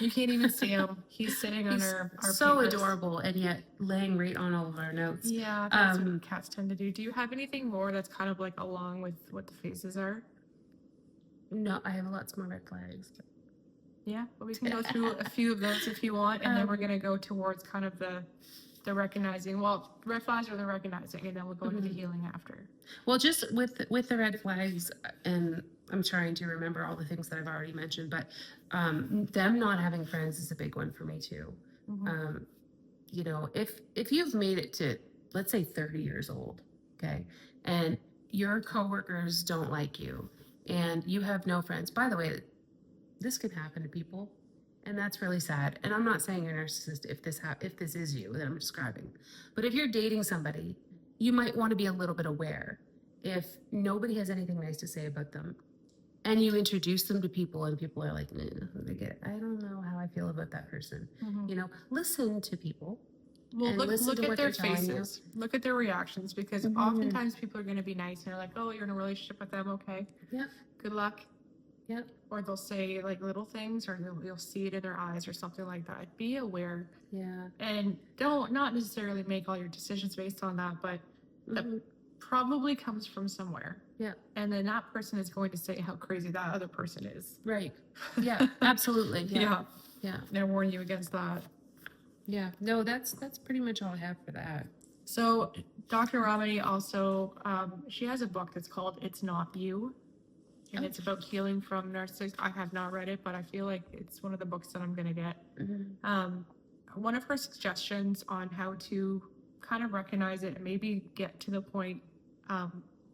[SPEAKER 1] you can't even see him. He's sitting on our
[SPEAKER 2] so
[SPEAKER 1] papers.
[SPEAKER 2] Adorable, and yet laying right on all of our notes.
[SPEAKER 1] Yeah, that's what cats tend to do. Do you have anything more that's kind of like along with what the faces are?
[SPEAKER 2] No, I have lots more red flags.
[SPEAKER 1] Yeah, but we can go through a few of those if you want, and then we're gonna go towards kind of the the recognizing. Well, red flags are the recognizing, and then we'll go into the healing after.
[SPEAKER 2] Well, just with the red flags, and I'm trying to remember all the things that I've already mentioned, but them not having friends is a big one for me too. You know, if you've made it to, let's say, 30 years old, okay, and your coworkers don't like you, and you have no friends. By the way, this can happen to people, and that's really sad. And I'm not saying you're a narcissist if this is you that I'm describing, but if you're dating somebody, you might want to be a little bit aware if nobody has anything nice to say about them, and you introduce them to people, and people are like, nah, I don't know how I feel about that person. You know, listen to people.
[SPEAKER 1] Well, look at their faces. Look at their reactions, because oftentimes people are going to be nice and they're like, oh, you're in a relationship with them. Okay.
[SPEAKER 2] Yeah.
[SPEAKER 1] Good luck.
[SPEAKER 2] Yeah.
[SPEAKER 1] Or they'll say like little things, or you'll see it in their eyes or something like that. Be aware.
[SPEAKER 2] Yeah.
[SPEAKER 1] And not necessarily make all your decisions based on that, but that probably comes from somewhere.
[SPEAKER 2] Yeah.
[SPEAKER 1] And then that person is going to say how crazy that other person is.
[SPEAKER 2] Right. Yeah, absolutely.
[SPEAKER 1] Yeah.
[SPEAKER 2] Yeah.
[SPEAKER 1] They'll warn you against that.
[SPEAKER 2] Yeah. No, that's pretty much all I have for that.
[SPEAKER 1] So Dr. Ramani also, she has a book that's called It's Not You. And it's about healing from narcissism. I have not read it, but I feel like it's one of the books that I'm going to get. One of her suggestions on how to kind of recognize it and maybe get to the point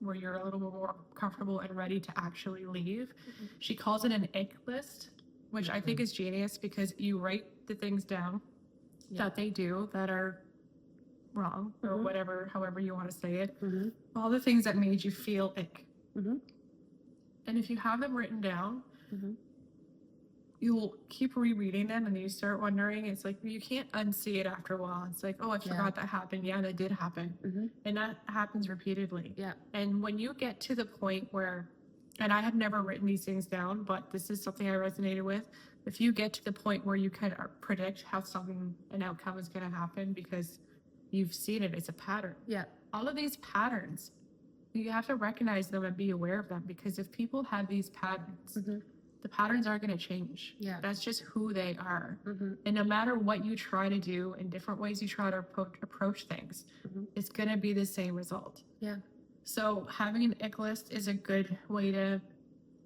[SPEAKER 1] where you're a little more comfortable and ready to actually leave. She calls it an ick list, which I think is genius, because you write the things down that they do that are wrong, or whatever, however you want to say it. All the things that made you feel ick. And if you have them written down, you'll keep rereading them, and you start wondering, it's like, you can't unsee it after a while. It's like, oh, I forgot that happened. Yeah, that did happen. And that happens repeatedly.
[SPEAKER 2] Yeah.
[SPEAKER 1] And when you get to the point where, and I have never written these things down, but this is something I resonated with. If you get to the point where you can predict how an outcome is going to happen because you've seen it, it's a pattern.
[SPEAKER 2] Yeah.
[SPEAKER 1] All of these patterns, you have to recognize them and be aware of them, because if people have these patterns, the patterns aren't going to change.
[SPEAKER 2] Yeah.
[SPEAKER 1] That's just who they are. And no matter what you try to do and different ways you try to approach things, it's going to be the same result.
[SPEAKER 2] Yeah.
[SPEAKER 1] So having an ick list is a good way to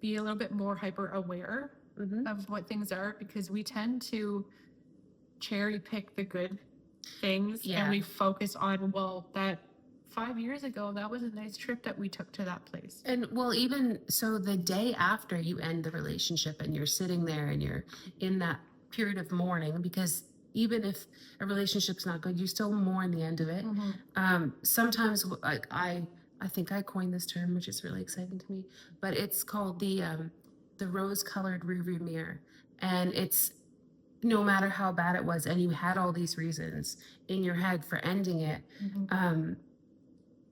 [SPEAKER 1] be a little bit more hyper aware of what things are, because we tend to cherry pick the good things and we focus on, well, that 5 years ago, that was a nice trip that we took to that place.
[SPEAKER 2] And well, even so, the day after you end the relationship and you're sitting there and you're in that period of mourning, because even if a relationship's not good, you still mourn the end of it. Sometimes, like I think I coined this term, which is really exciting to me, but it's called the rose-colored rearview mirror. And it's, no matter how bad it was, and you had all these reasons in your head for ending it,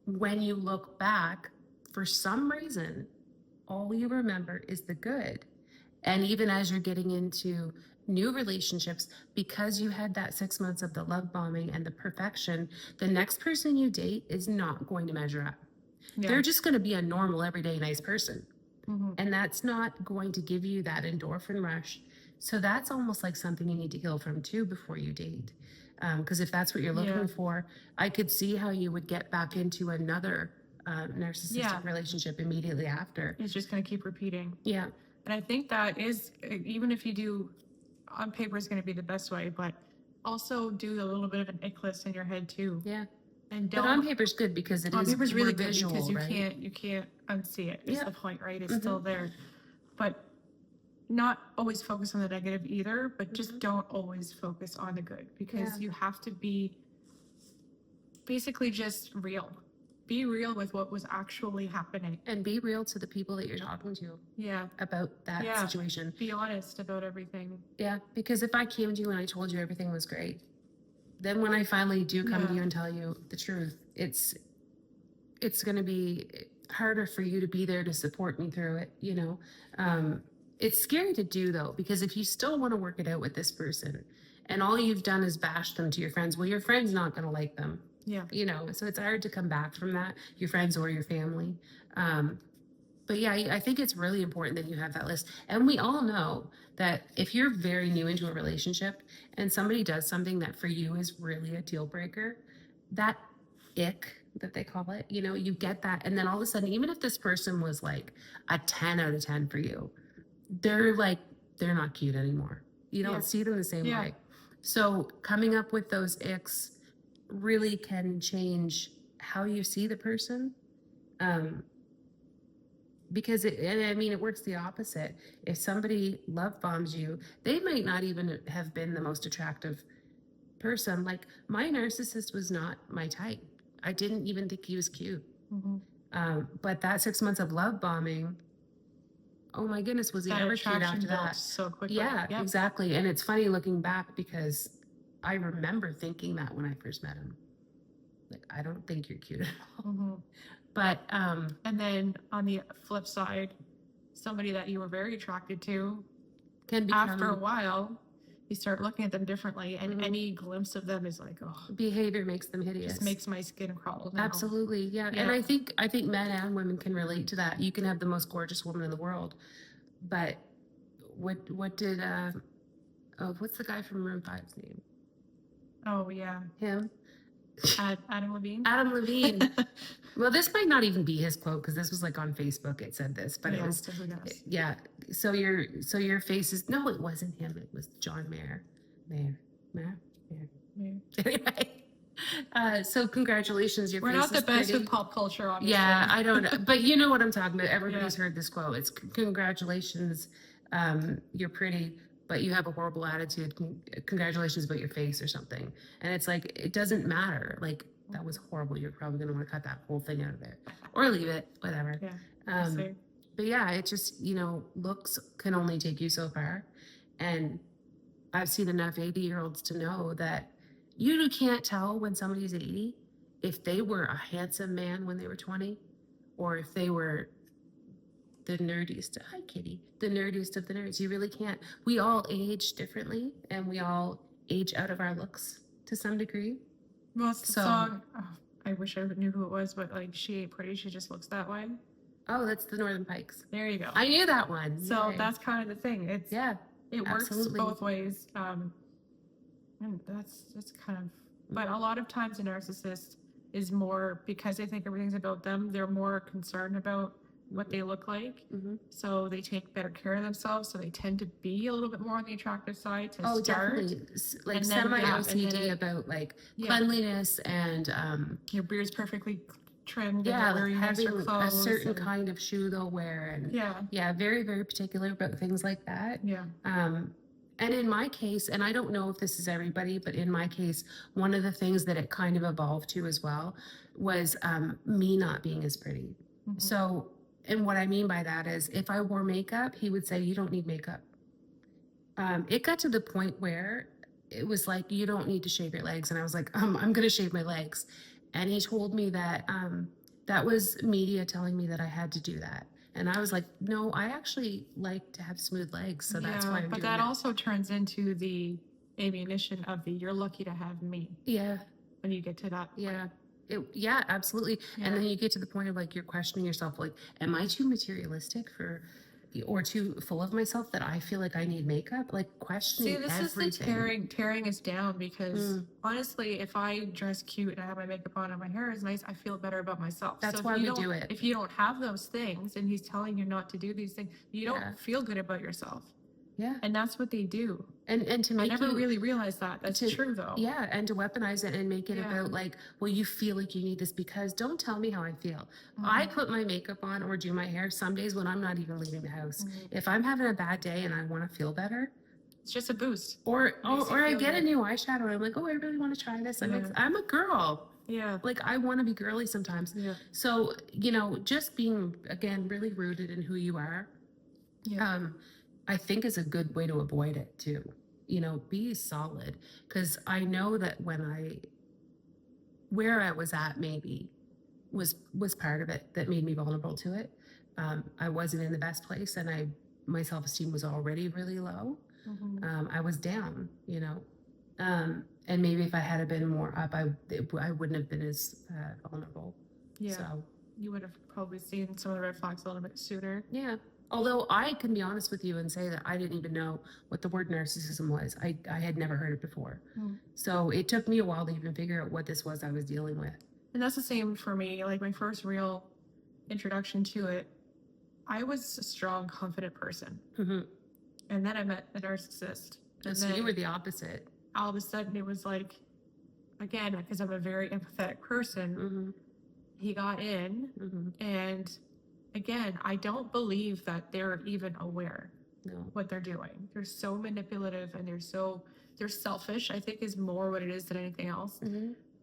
[SPEAKER 2] when you look back, for some reason, all you remember is the good. And even as you're getting into new relationships, because you had that 6 months of the love bombing and the perfection, the next person you date is not going to measure up. They're just going to be a normal, everyday, nice person. And that's not going to give you that endorphin rush. So that's almost like something you need to heal from too before you date. Because if that's what you're looking for, I could see how you would get back into another narcissistic relationship immediately after.
[SPEAKER 1] It's just going to keep repeating.
[SPEAKER 2] Yeah.
[SPEAKER 1] And I think that is, even if you do, on paper is going to be the best way, but also do a little bit of an ick list in your head too.
[SPEAKER 2] Yeah.
[SPEAKER 1] And
[SPEAKER 2] but on paper's good because it
[SPEAKER 1] on
[SPEAKER 2] is
[SPEAKER 1] paper's really good
[SPEAKER 2] visual,
[SPEAKER 1] because
[SPEAKER 2] right?
[SPEAKER 1] you can't unsee it. Is the point, right? It's still there. But not always focus on the negative either, but just don't always focus on the good, because you have to be basically just real. Be real with what was actually happening.
[SPEAKER 2] And be real to the people that you're talking to.
[SPEAKER 1] Yeah.
[SPEAKER 2] About that situation.
[SPEAKER 1] Be honest about everything.
[SPEAKER 2] Yeah, because if I came to you and I told you everything was great, then when I finally do come to you and tell you the truth, it's going to be harder for you to be there to support me through it, you know. It's scary to do, though, because if you still want to work it out with this person and all you've done is bash them to your friends, well, your friend's not going to like them. Yeah. You know, so it's hard to come back from that, your friends or your family. But yeah, I think it's really important that you have that list. And we all know that if you're very new into a relationship and somebody does something that for you is really a deal breaker, that ick that they call it, you know, you get that. And then all of a sudden, even if this person was like a 10 out of 10 for you, they're like, they're not cute anymore. You don't see them the same way. So coming up with those icks really can change how you see the person. Because it works the opposite. If somebody love bombs you, they might not even have been the most attractive person. Like my narcissist was not my type. I didn't even think he was cute. But that 6 months of love bombing, oh my goodness, was he ever cute after that?
[SPEAKER 1] So quickly.
[SPEAKER 2] Yeah, exactly. And it's funny looking back because I remember thinking that when I first met him. Like, I don't think you're cute at all. But
[SPEAKER 1] and then on the flip side, somebody that you were very attracted to can become, after a while, you start looking at them differently, and any glimpse of them is like, oh,
[SPEAKER 2] behavior makes them hideous.
[SPEAKER 1] Just makes my skin crawl now.
[SPEAKER 2] Absolutely, yeah. And I think men and women can relate to that. You can have the most gorgeous woman in the world, but what did what's the guy from Maroon 5's name?
[SPEAKER 1] Oh yeah,
[SPEAKER 2] him.
[SPEAKER 1] Adam Levine.
[SPEAKER 2] Adam Levine. Well, this might not even be his quote because this was like on Facebook. It said this, but it was So your face is no. It wasn't him. It was John Mayer. Mayer. Anyway, so congratulations. Your
[SPEAKER 1] We're
[SPEAKER 2] face
[SPEAKER 1] not the
[SPEAKER 2] is
[SPEAKER 1] best
[SPEAKER 2] pretty.
[SPEAKER 1] with pop culture, obviously.
[SPEAKER 2] Yeah, I don't know, but you know what I'm talking about. Everybody's heard this quote. It's congratulations. You're pretty, but you have a horrible attitude. Congratulations about your face or something. And it's like, it doesn't matter. Like, that was horrible. You're probably going to want to cut that whole thing out of there or leave it, whatever. But yeah, it just, looks can only take you so far. And I've seen enough 80-year-olds to know that you can't tell when somebody's 80 if they were a handsome man when they were 20 or if they were the nerdiest. Hi, kitty. The nerdiest of the nerds. You really can't. We all age differently, and we all age out of our looks to some degree.
[SPEAKER 1] Well, it's the song. Oh, I wish I knew who it was, but like, she ain't pretty. She just looks that way.
[SPEAKER 2] Oh, that's the Northern Pikes.
[SPEAKER 1] There you go.
[SPEAKER 2] I knew that one.
[SPEAKER 1] So that's kind of the thing. It's it works both ways. And that's kind of. But a lot of times, a narcissist is more because they think everything's about them. They're more concerned about what they look like, so they take better care of themselves, so they tend to be a little bit more on the attractive side to start.
[SPEAKER 2] Definitely. Like semi-OCD about like cleanliness and
[SPEAKER 1] your beard's perfectly trimmed,
[SPEAKER 2] having a certain kind of shoe they'll wear, and very, very particular about things like that. And in my case, and I don't know if this is everybody, but in my case, one of the things that it kind of evolved to as well was me not being as pretty. So, and what I mean by that is if I wore makeup, he would say, you don't need makeup. It got to the point where it was like, you don't need to shave your legs. And I was like, I'm going to shave my legs. And he told me that that was media telling me that I had to do that. And I was like, no, I actually like to have smooth legs. So that's why I'm doing it. But that
[SPEAKER 1] also turns into the ammunition of the, you're lucky to have me.
[SPEAKER 2] Yeah.
[SPEAKER 1] When you get to that point.
[SPEAKER 2] Yeah, absolutely. And then you get to the point of like, you're questioning yourself, like, am I too materialistic or too full of myself that I feel like I need makeup? Like questioning everything.
[SPEAKER 1] See, this is the tearing us down because honestly, if I dress cute and I have my makeup on and my hair is nice, I feel better about myself.
[SPEAKER 2] That's why we do it.
[SPEAKER 1] If you don't have those things and he's telling you not to do these things, you don't feel good about yourself.
[SPEAKER 2] Yeah.
[SPEAKER 1] And that's what they do.
[SPEAKER 2] And to make
[SPEAKER 1] I never really realized that. That's true though.
[SPEAKER 2] Yeah. And to weaponize it and make it about like, well, you feel like you need this because don't tell me how I feel. I put my makeup on or do my hair some days when I'm not even leaving the house. If I'm having a bad day and I want to feel better,
[SPEAKER 1] it's just a boost.
[SPEAKER 2] Or I get a new eyeshadow and I'm like, oh, I really want to try this. I'm a girl.
[SPEAKER 1] Yeah.
[SPEAKER 2] Like I want to be girly sometimes. Yeah. So, just being, again, really rooted in who you are. Yeah. I think is a good way to avoid it too. Be solid. Because I know that where I was at maybe was part of it that made me vulnerable to it. I wasn't in the best place and my self-esteem was already really low. I was down, and maybe if I had been more up, I wouldn't have been as vulnerable. Yeah. So
[SPEAKER 1] you would have probably seen some of the red flags a little bit sooner.
[SPEAKER 2] Yeah. Although I can be honest with you and say that I didn't even know what the word narcissism was. I had never heard it before. So it took me a while to even figure out what this was I was dealing with.
[SPEAKER 1] And that's the same for me. Like my first real introduction to it, I was a strong, confident person. And then I met a narcissist. And
[SPEAKER 2] so
[SPEAKER 1] then
[SPEAKER 2] you were the opposite.
[SPEAKER 1] All of a sudden it was like, again, because I'm a very empathetic person, he got in and again, I don't believe that they're even aware what they're doing. They're so manipulative and they're selfish, I think is more what it is than anything else.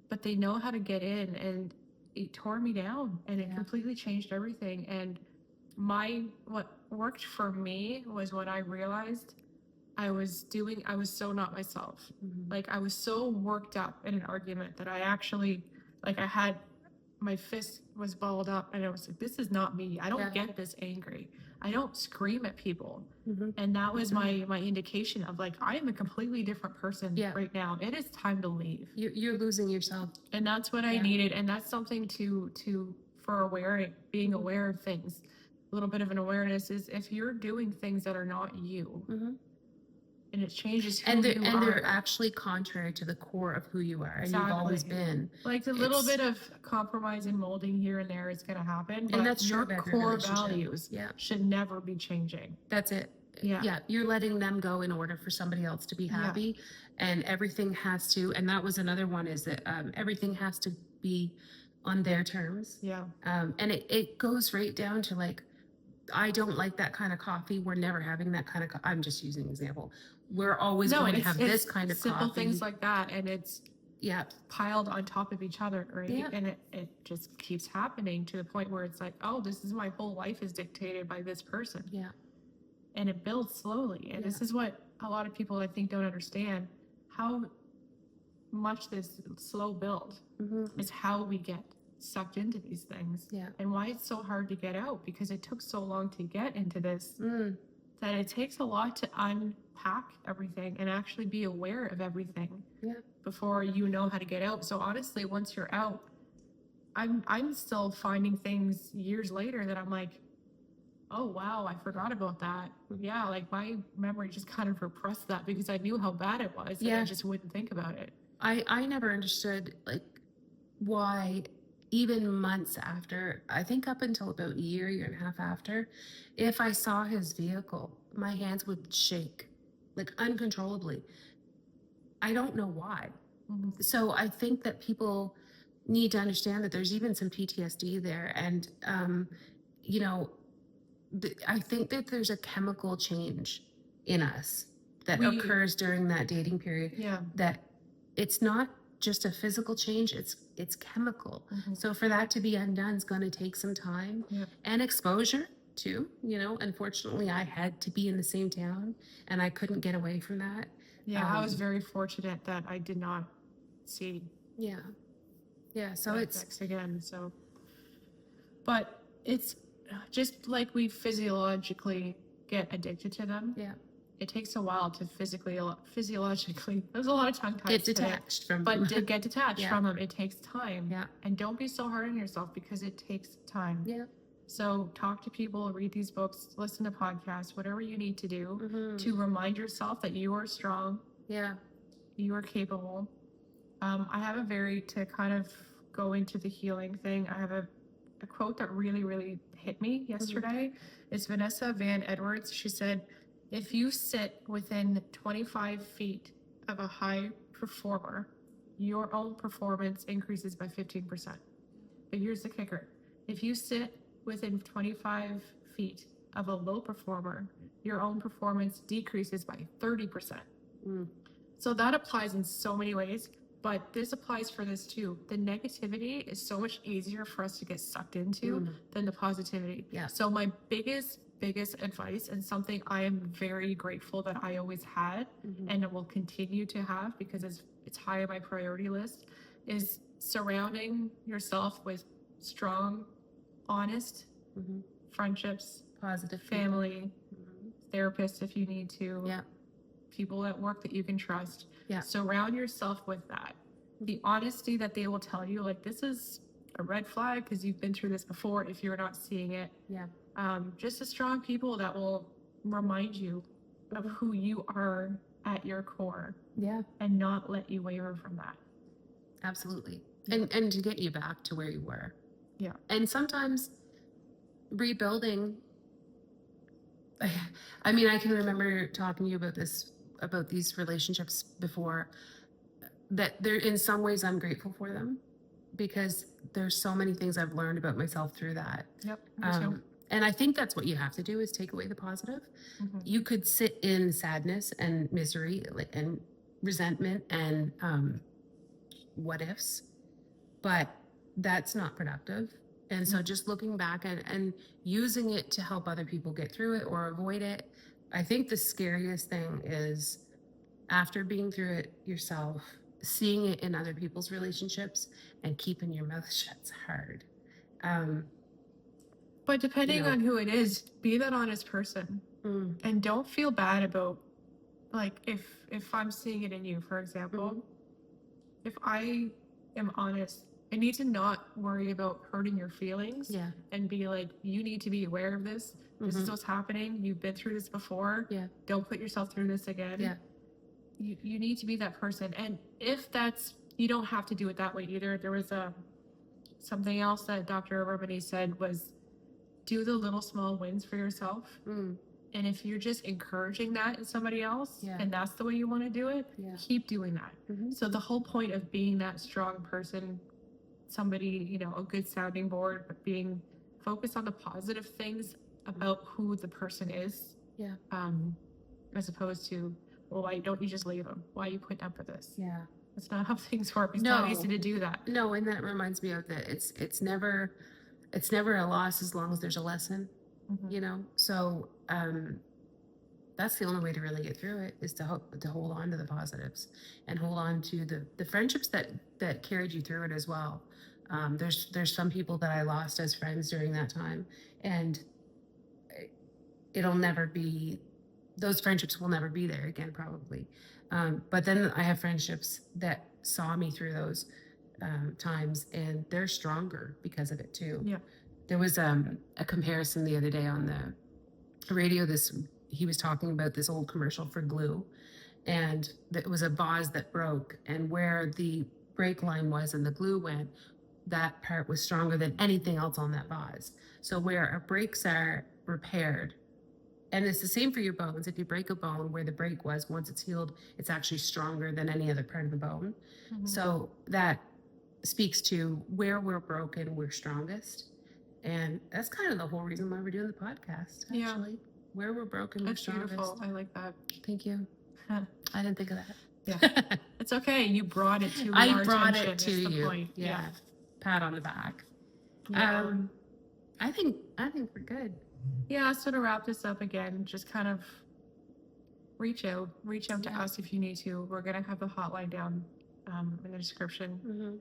[SPEAKER 1] But they know how to get in, and it tore me down, and it completely changed everything. And what worked for me was when I realized I was so not myself. Like I was so worked up in an argument that I actually, like I had, my fist was balled up and I was like, this is not me. I don't get this angry. I don't scream at people. And that was my indication of like, I am a completely different person right now. It is time to leave.
[SPEAKER 2] You're losing yourself.
[SPEAKER 1] And that's what I needed. And that's something for being aware of things. A little bit of an awareness is if you're doing things that are not you, and it changes who you are. And
[SPEAKER 2] they're actually contrary to the core of who you are, and you've always been.
[SPEAKER 1] Like a little bit of compromise and molding here and there is going to happen, but
[SPEAKER 2] and that's
[SPEAKER 1] your core values should never be changing.
[SPEAKER 2] That's it. Yeah, you're letting them go in order for somebody else to be happy, and everything has to. And that was another one, is that everything has to be on their terms. And it goes right down to like, I don't like that kind of coffee. We're never having that kind of I'm just using an example. We're always going to have this kind of
[SPEAKER 1] simple
[SPEAKER 2] coffee.
[SPEAKER 1] Things like that, and it's piled on top of each other, right? And it just keeps happening to the point where it's like, oh, this is my whole life is dictated by this person. And it builds slowly. And this is what a lot of people, I think, don't understand, how much this slow build is how we get sucked into these things, and why it's so hard to get out, because it took so long to get into this that it takes a lot to unpack everything and actually be aware of everything before you know how to get out. So honestly, once you're out, I'm still finding things years later that I'm like, oh wow, I forgot about that. Like my memory just kind of repressed that because I knew how bad it was, and I just wouldn't think about it.
[SPEAKER 2] I never understood like why, even months after, I think up until about a year and a half after, if I saw his vehicle, my hands would shake like uncontrollably. I don't know why. So I think that people need to understand that there's even some PTSD there. And, you know, I think that there's a chemical change in us that occurs during that dating period. That it's not just a physical change, it's chemical. So for that to be undone is going to take some time and exposure too. You know, unfortunately, I had to be in the same town and I couldn't get away from that.
[SPEAKER 1] I was very fortunate that I did not see
[SPEAKER 2] so it's
[SPEAKER 1] again. So but it's just like we physiologically get addicted to them. It takes a while to physiologically, there's a lot of tongue ties,
[SPEAKER 2] get detached from
[SPEAKER 1] them. But to get detached from them, it takes time. And don't be so hard on yourself, because it takes time. So talk to people, read these books, listen to podcasts, whatever you need to do to remind yourself that you are strong. You are capable. I have to kind of go into the healing thing, I have a quote that really, really hit me yesterday. It's Vanessa Van Edwards. She said, if you sit within 25 feet of a high performer, your own performance increases by 15%. But here's the kicker. If you sit within 25 feet of a low performer, your own performance decreases by 30%. So that applies in so many ways, but this applies for this too. The negativity is so much easier for us to get sucked into than the positivity. So my biggest advice, and something I am very grateful that I always had and will continue to have because it's high on my priority list, is surrounding yourself with strong, honest friendships,
[SPEAKER 2] positive
[SPEAKER 1] family, therapists if you need to, people at work that you can trust. Surround yourself with that. The honesty that they will tell you, like, this is a red flag because you've been through this before if you're not seeing it.
[SPEAKER 2] Yeah.
[SPEAKER 1] Just the strong people that will remind you of who you are at your core.
[SPEAKER 2] Yeah.
[SPEAKER 1] And not let you waver from that.
[SPEAKER 2] Absolutely. And to get you back to where you were.
[SPEAKER 1] Yeah.
[SPEAKER 2] And sometimes rebuilding, I mean, I can remember talking to you about these relationships before, that they're, in some ways I'm grateful for them because there's so many things I've learned about myself through that.
[SPEAKER 1] Yep. Me too.
[SPEAKER 2] And I think that's what you have to do, is take away the positive. You could sit in sadness and misery and resentment and what ifs, but that's not productive. And so just looking back and using it to help other people get through it or avoid it. I think the scariest thing is, after being through it yourself, seeing it in other people's relationships and keeping your mouth shut's hard.
[SPEAKER 1] But depending on who it is, be that honest person. And don't feel bad about, like, if I'm seeing it in you, for example, if I am honest, I need to not worry about hurting your feelings.
[SPEAKER 2] Yeah.
[SPEAKER 1] And be like, you need to be aware of this. This is what's happening. You've been through this before.
[SPEAKER 2] Yeah.
[SPEAKER 1] Don't put yourself through this again.
[SPEAKER 2] Yeah.
[SPEAKER 1] You need to be that person. And if that's, you don't have to do it that way either. There was something else that Dr. Romani said was, do the little small wins for yourself. And if you're just encouraging that in somebody else, and that's the way you want to do it, keep doing that. So the whole point of being that strong person, somebody, a good sounding board, but being focused on the positive things about who the person is. Yeah. As opposed to, well, why don't you just leave them? Why are you putting up with this? Yeah. That's not how things work. It's not easy to do that.
[SPEAKER 2] No, and that reminds me of that. It's never a loss as long as there's a lesson. So that's the only way to really get through it, is to hold on to the positives and hold on to the friendships that carried you through it as well. There's some people that I lost as friends during that time, and those friendships will never be there again, probably. But then I have friendships that saw me through those times, and they're stronger because of it too. Yeah. There was a comparison the other day on the radio. He was talking about this old commercial for glue, and it was a vase that broke, and where the break line was and the glue went, that part was stronger than anything else on that vase. So where our breaks are repaired, and it's the same for your bones. If you break a bone, where the break was, once it's healed, it's actually stronger than any other part of the bone. So that speaks to where we're broken, we're strongest. And that's kind of the whole reason why we're doing the podcast, actually. Yeah. Where we're broken, we're strongest.
[SPEAKER 1] Beautiful. I like that.
[SPEAKER 2] Thank you. I didn't think of that.
[SPEAKER 1] Yeah. It's okay. You brought it to
[SPEAKER 2] I
[SPEAKER 1] our
[SPEAKER 2] brought
[SPEAKER 1] attention.
[SPEAKER 2] it to
[SPEAKER 1] That's the
[SPEAKER 2] you.
[SPEAKER 1] point.
[SPEAKER 2] Yeah. Pat on the back.
[SPEAKER 1] Yeah.
[SPEAKER 2] I think we're good.
[SPEAKER 1] Yeah, so to wrap this up again, just kind of reach out to us if you need to. We're going to have the hotline down in the description.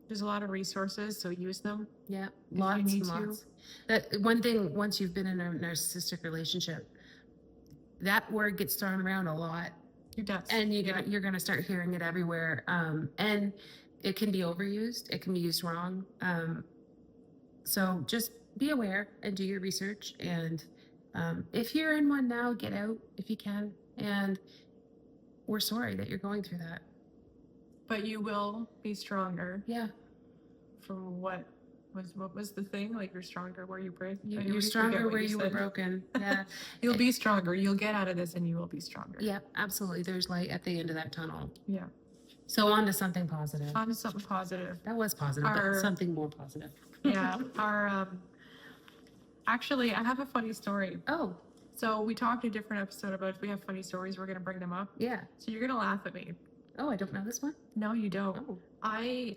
[SPEAKER 1] There's a lot of resources, so use them. Yeah, lots and lots. That one thing, once you've been in a narcissistic relationship, that word gets thrown around a lot. It does. And you're gonna start hearing it everywhere. And it can be overused. It can be used wrong. So just be aware and do your research. And if you're in one now, get out if you can. And we're sorry that you're going through that. But you will be stronger. Yeah. From what was the thing? Like, you're stronger where you break. You're stronger where you were broken. Yeah. You'll be stronger. You'll get out of this and you will be stronger. Yeah, absolutely. There's light at the end of that tunnel. Yeah. So on to something positive. On to something positive. That was positive, but something more positive. Yeah. Actually, I have a funny story. Oh. So we talked in a different episode about if we have funny stories, we're going to bring them up. Yeah. So you're going to laugh at me. Oh, I don't know this one? No, you don't. Oh. I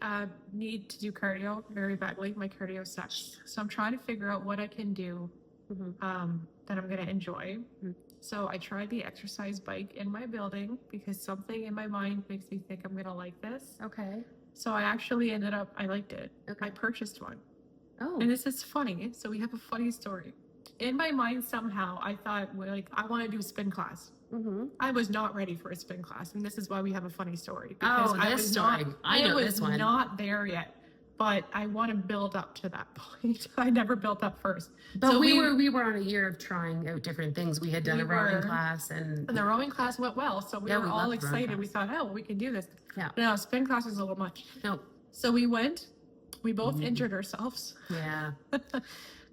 [SPEAKER 1] need to do cardio very badly. My cardio sucks. So I'm trying to figure out what I can do that I'm going to enjoy. So I tried the exercise bike in my building because something in my mind makes me think I'm going to like this. Okay. So I actually I liked it. Okay. I purchased one. Oh. And this is funny. So we have a funny story. In my mind, somehow, I thought, I want to do a spin class. I was not ready for a spin class, and this is why we have a funny story. Because I know this one. I was not there yet. but I want to build up to that point. I never built up first.
[SPEAKER 2] But
[SPEAKER 1] so
[SPEAKER 2] we were on a year of trying out different things. We had done a rowing class, and
[SPEAKER 1] the rowing class went well. So we were all excited. We thought, oh, we can do this.
[SPEAKER 2] Yeah.
[SPEAKER 1] No, spin class was a little much.
[SPEAKER 2] No.
[SPEAKER 1] So we went. We both injured ourselves.
[SPEAKER 2] Yeah.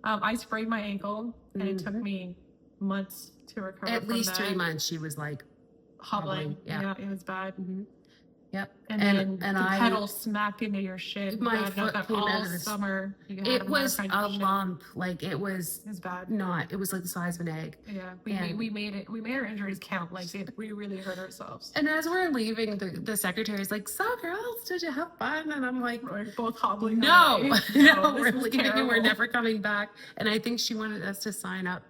[SPEAKER 1] I sprained my ankle, and it took me months to recover.
[SPEAKER 2] At least 3 months. She was like
[SPEAKER 1] hobbling. Yeah, it was bad.
[SPEAKER 2] Yep.
[SPEAKER 1] And then the pedal smacked into your shin.
[SPEAKER 2] My foot came out of the
[SPEAKER 1] summer.
[SPEAKER 2] It was a lump. Like it was
[SPEAKER 1] bad.
[SPEAKER 2] It was like the size of an egg.
[SPEAKER 1] Yeah. We made it. We made our injuries count. Like we really hurt ourselves.
[SPEAKER 2] And as we're leaving, the secretary's like, "So girls, did you have fun?" And I'm like,
[SPEAKER 1] we're both hobbling.
[SPEAKER 2] No, we're leaving and we're never coming back. And I think she wanted us to sign up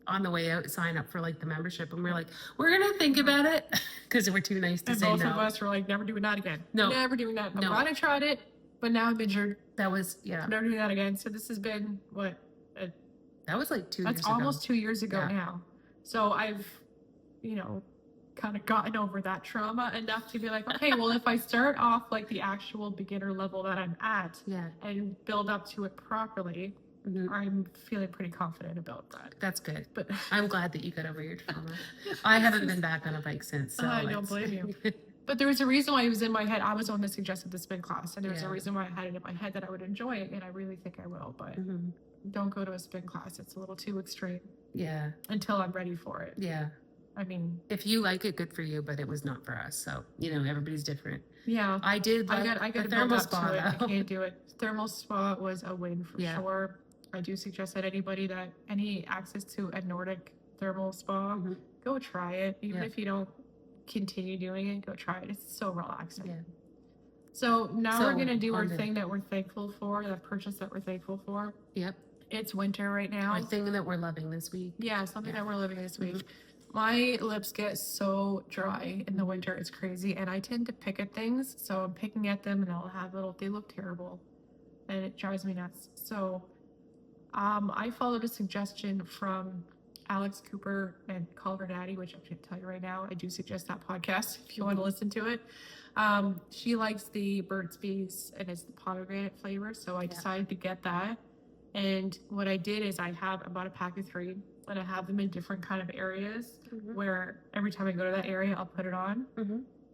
[SPEAKER 2] on the way out, sign up for like the membership, and we're like, we're gonna think about it because we're too nice to say no.
[SPEAKER 1] And both of us were like, never doing that again.
[SPEAKER 2] No,
[SPEAKER 1] never doing that. I'm glad I tried it, but now I'm injured.
[SPEAKER 2] That was
[SPEAKER 1] I'm never doing that again. So this has been what?
[SPEAKER 2] That was like 2 years ago.
[SPEAKER 1] That's almost 2 years ago now. So I've, kind of gotten over that trauma enough to be like, okay, well, if I start off like the actual beginner level that I'm at, and build up to it properly. I'm feeling pretty confident about that.
[SPEAKER 2] That's good. But I'm glad that you got over your trauma. I haven't been back on a bike since. So
[SPEAKER 1] I don't blame you. But there was a reason why it was in my head. I was the one that suggested the spin class, and there was a reason why I had it in my head that I would enjoy it, and I really think I will. But don't go to a spin class. It's a little too extreme. Yeah. Until I'm ready for it. Yeah. I mean,
[SPEAKER 2] if you like it, good for you, but it was not for us. So, everybody's different.
[SPEAKER 1] Yeah.
[SPEAKER 2] I did like
[SPEAKER 1] I got
[SPEAKER 2] the thermal spa.
[SPEAKER 1] I can't do it. Thermal spa was a win for sure. I do suggest that anybody that any access to a Nordic thermal spa, go try it. Even if you don't continue doing it, go try it. It's so relaxing. Yeah. So now we're going to do our thing that we're thankful for, the purchase that we're thankful for. Yep. It's winter right now.
[SPEAKER 2] Our thing that we're loving this week.
[SPEAKER 1] Yeah, something that we're loving this week. My lips get so dry in the winter. It's crazy. And I tend to pick at things. So I'm picking at them and I'll have they look terrible. And it drives me nuts. So I followed a suggestion from Alex Cooper and Call Her Daddy, which I can tell you right now, I do suggest that podcast if you want to listen to it. She likes the Burt's Bees and it's the pomegranate flavor, so I decided to get that. And what I did is I bought a pack of 3, and I have them in different kind of areas where every time I go to that area, I'll put it on.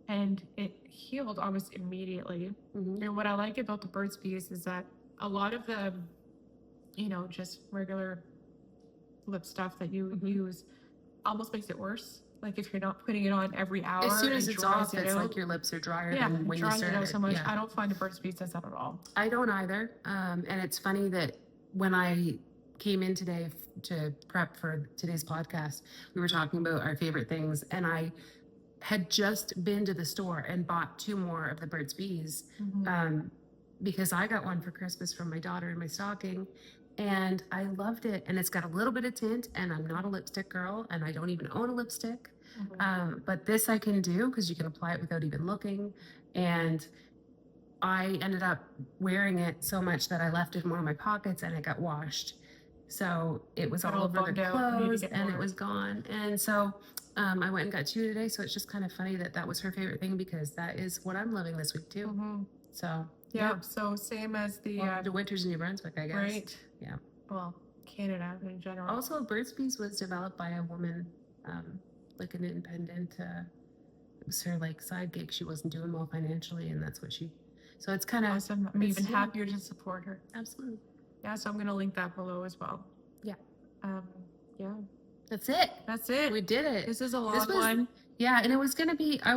[SPEAKER 1] And it healed almost immediately. And what I like about the Burt's Bees is that a lot of the just regular lip stuff that you use almost makes it worse. Like if you're not putting it on every hour.
[SPEAKER 2] As soon as it's off, it's like your lips are drier than when you start it.
[SPEAKER 1] So much. I don't find the Burt's Bees does that at all.
[SPEAKER 2] I don't either. And it's funny that when I came in today to prep for today's podcast, we were talking about our favorite things, and I had just been to the store and bought 2 more of the Burt's Bees because I got one for Christmas from my daughter in my stocking. And I loved it. And it's got a little bit of tint, and I'm not a lipstick girl, and I don't even own a lipstick. But this I can do because you can apply it without even looking. And I ended up wearing it so much that I left it in one of my pockets and it got washed. So it was all over the clothes and it was gone. And so I went and got 2 today. So it's just kind of funny that was her favorite thing because that is what I'm loving this week too. So
[SPEAKER 1] yeah. So same as the
[SPEAKER 2] winters in New Brunswick, I guess.
[SPEAKER 1] Right.
[SPEAKER 2] Yeah.
[SPEAKER 1] Well, Canada in general.
[SPEAKER 2] Also, Burt's Bees was developed by a woman, like an independent. It was her like side gig. She wasn't doing well financially, and that's what she. So it's kind of
[SPEAKER 1] awesome. I'm even happier to support her.
[SPEAKER 2] Absolutely.
[SPEAKER 1] Yeah. So I'm gonna link that below as well.
[SPEAKER 2] Yeah.
[SPEAKER 1] Yeah.
[SPEAKER 2] That's it.
[SPEAKER 1] That's it.
[SPEAKER 2] We did it.
[SPEAKER 1] This is a long one.
[SPEAKER 2] Yeah, and it was gonna be. It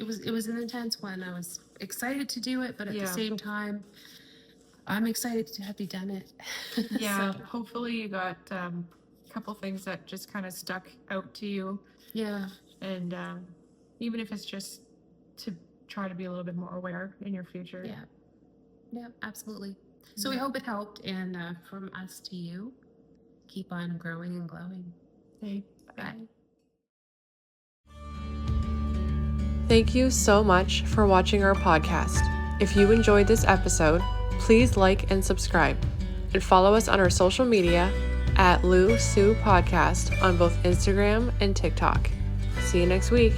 [SPEAKER 2] was an intense one. I was excited to do it, but at the same time, I'm excited to have you done it.
[SPEAKER 1] Yeah. So. Hopefully you got a couple things that just kind of stuck out to you. Yeah. And even if it's just to try to be a little bit more aware in your future.
[SPEAKER 2] Yeah. Yeah, absolutely. So we hope it helped. And from us to you, keep on growing and glowing.
[SPEAKER 1] Okay. Bye.
[SPEAKER 3] Thank you so much for watching our podcast. If you enjoyed this episode, please like and subscribe. And follow us on our social media at Lou&Sue Podcast on both Instagram and TikTok. See you next week.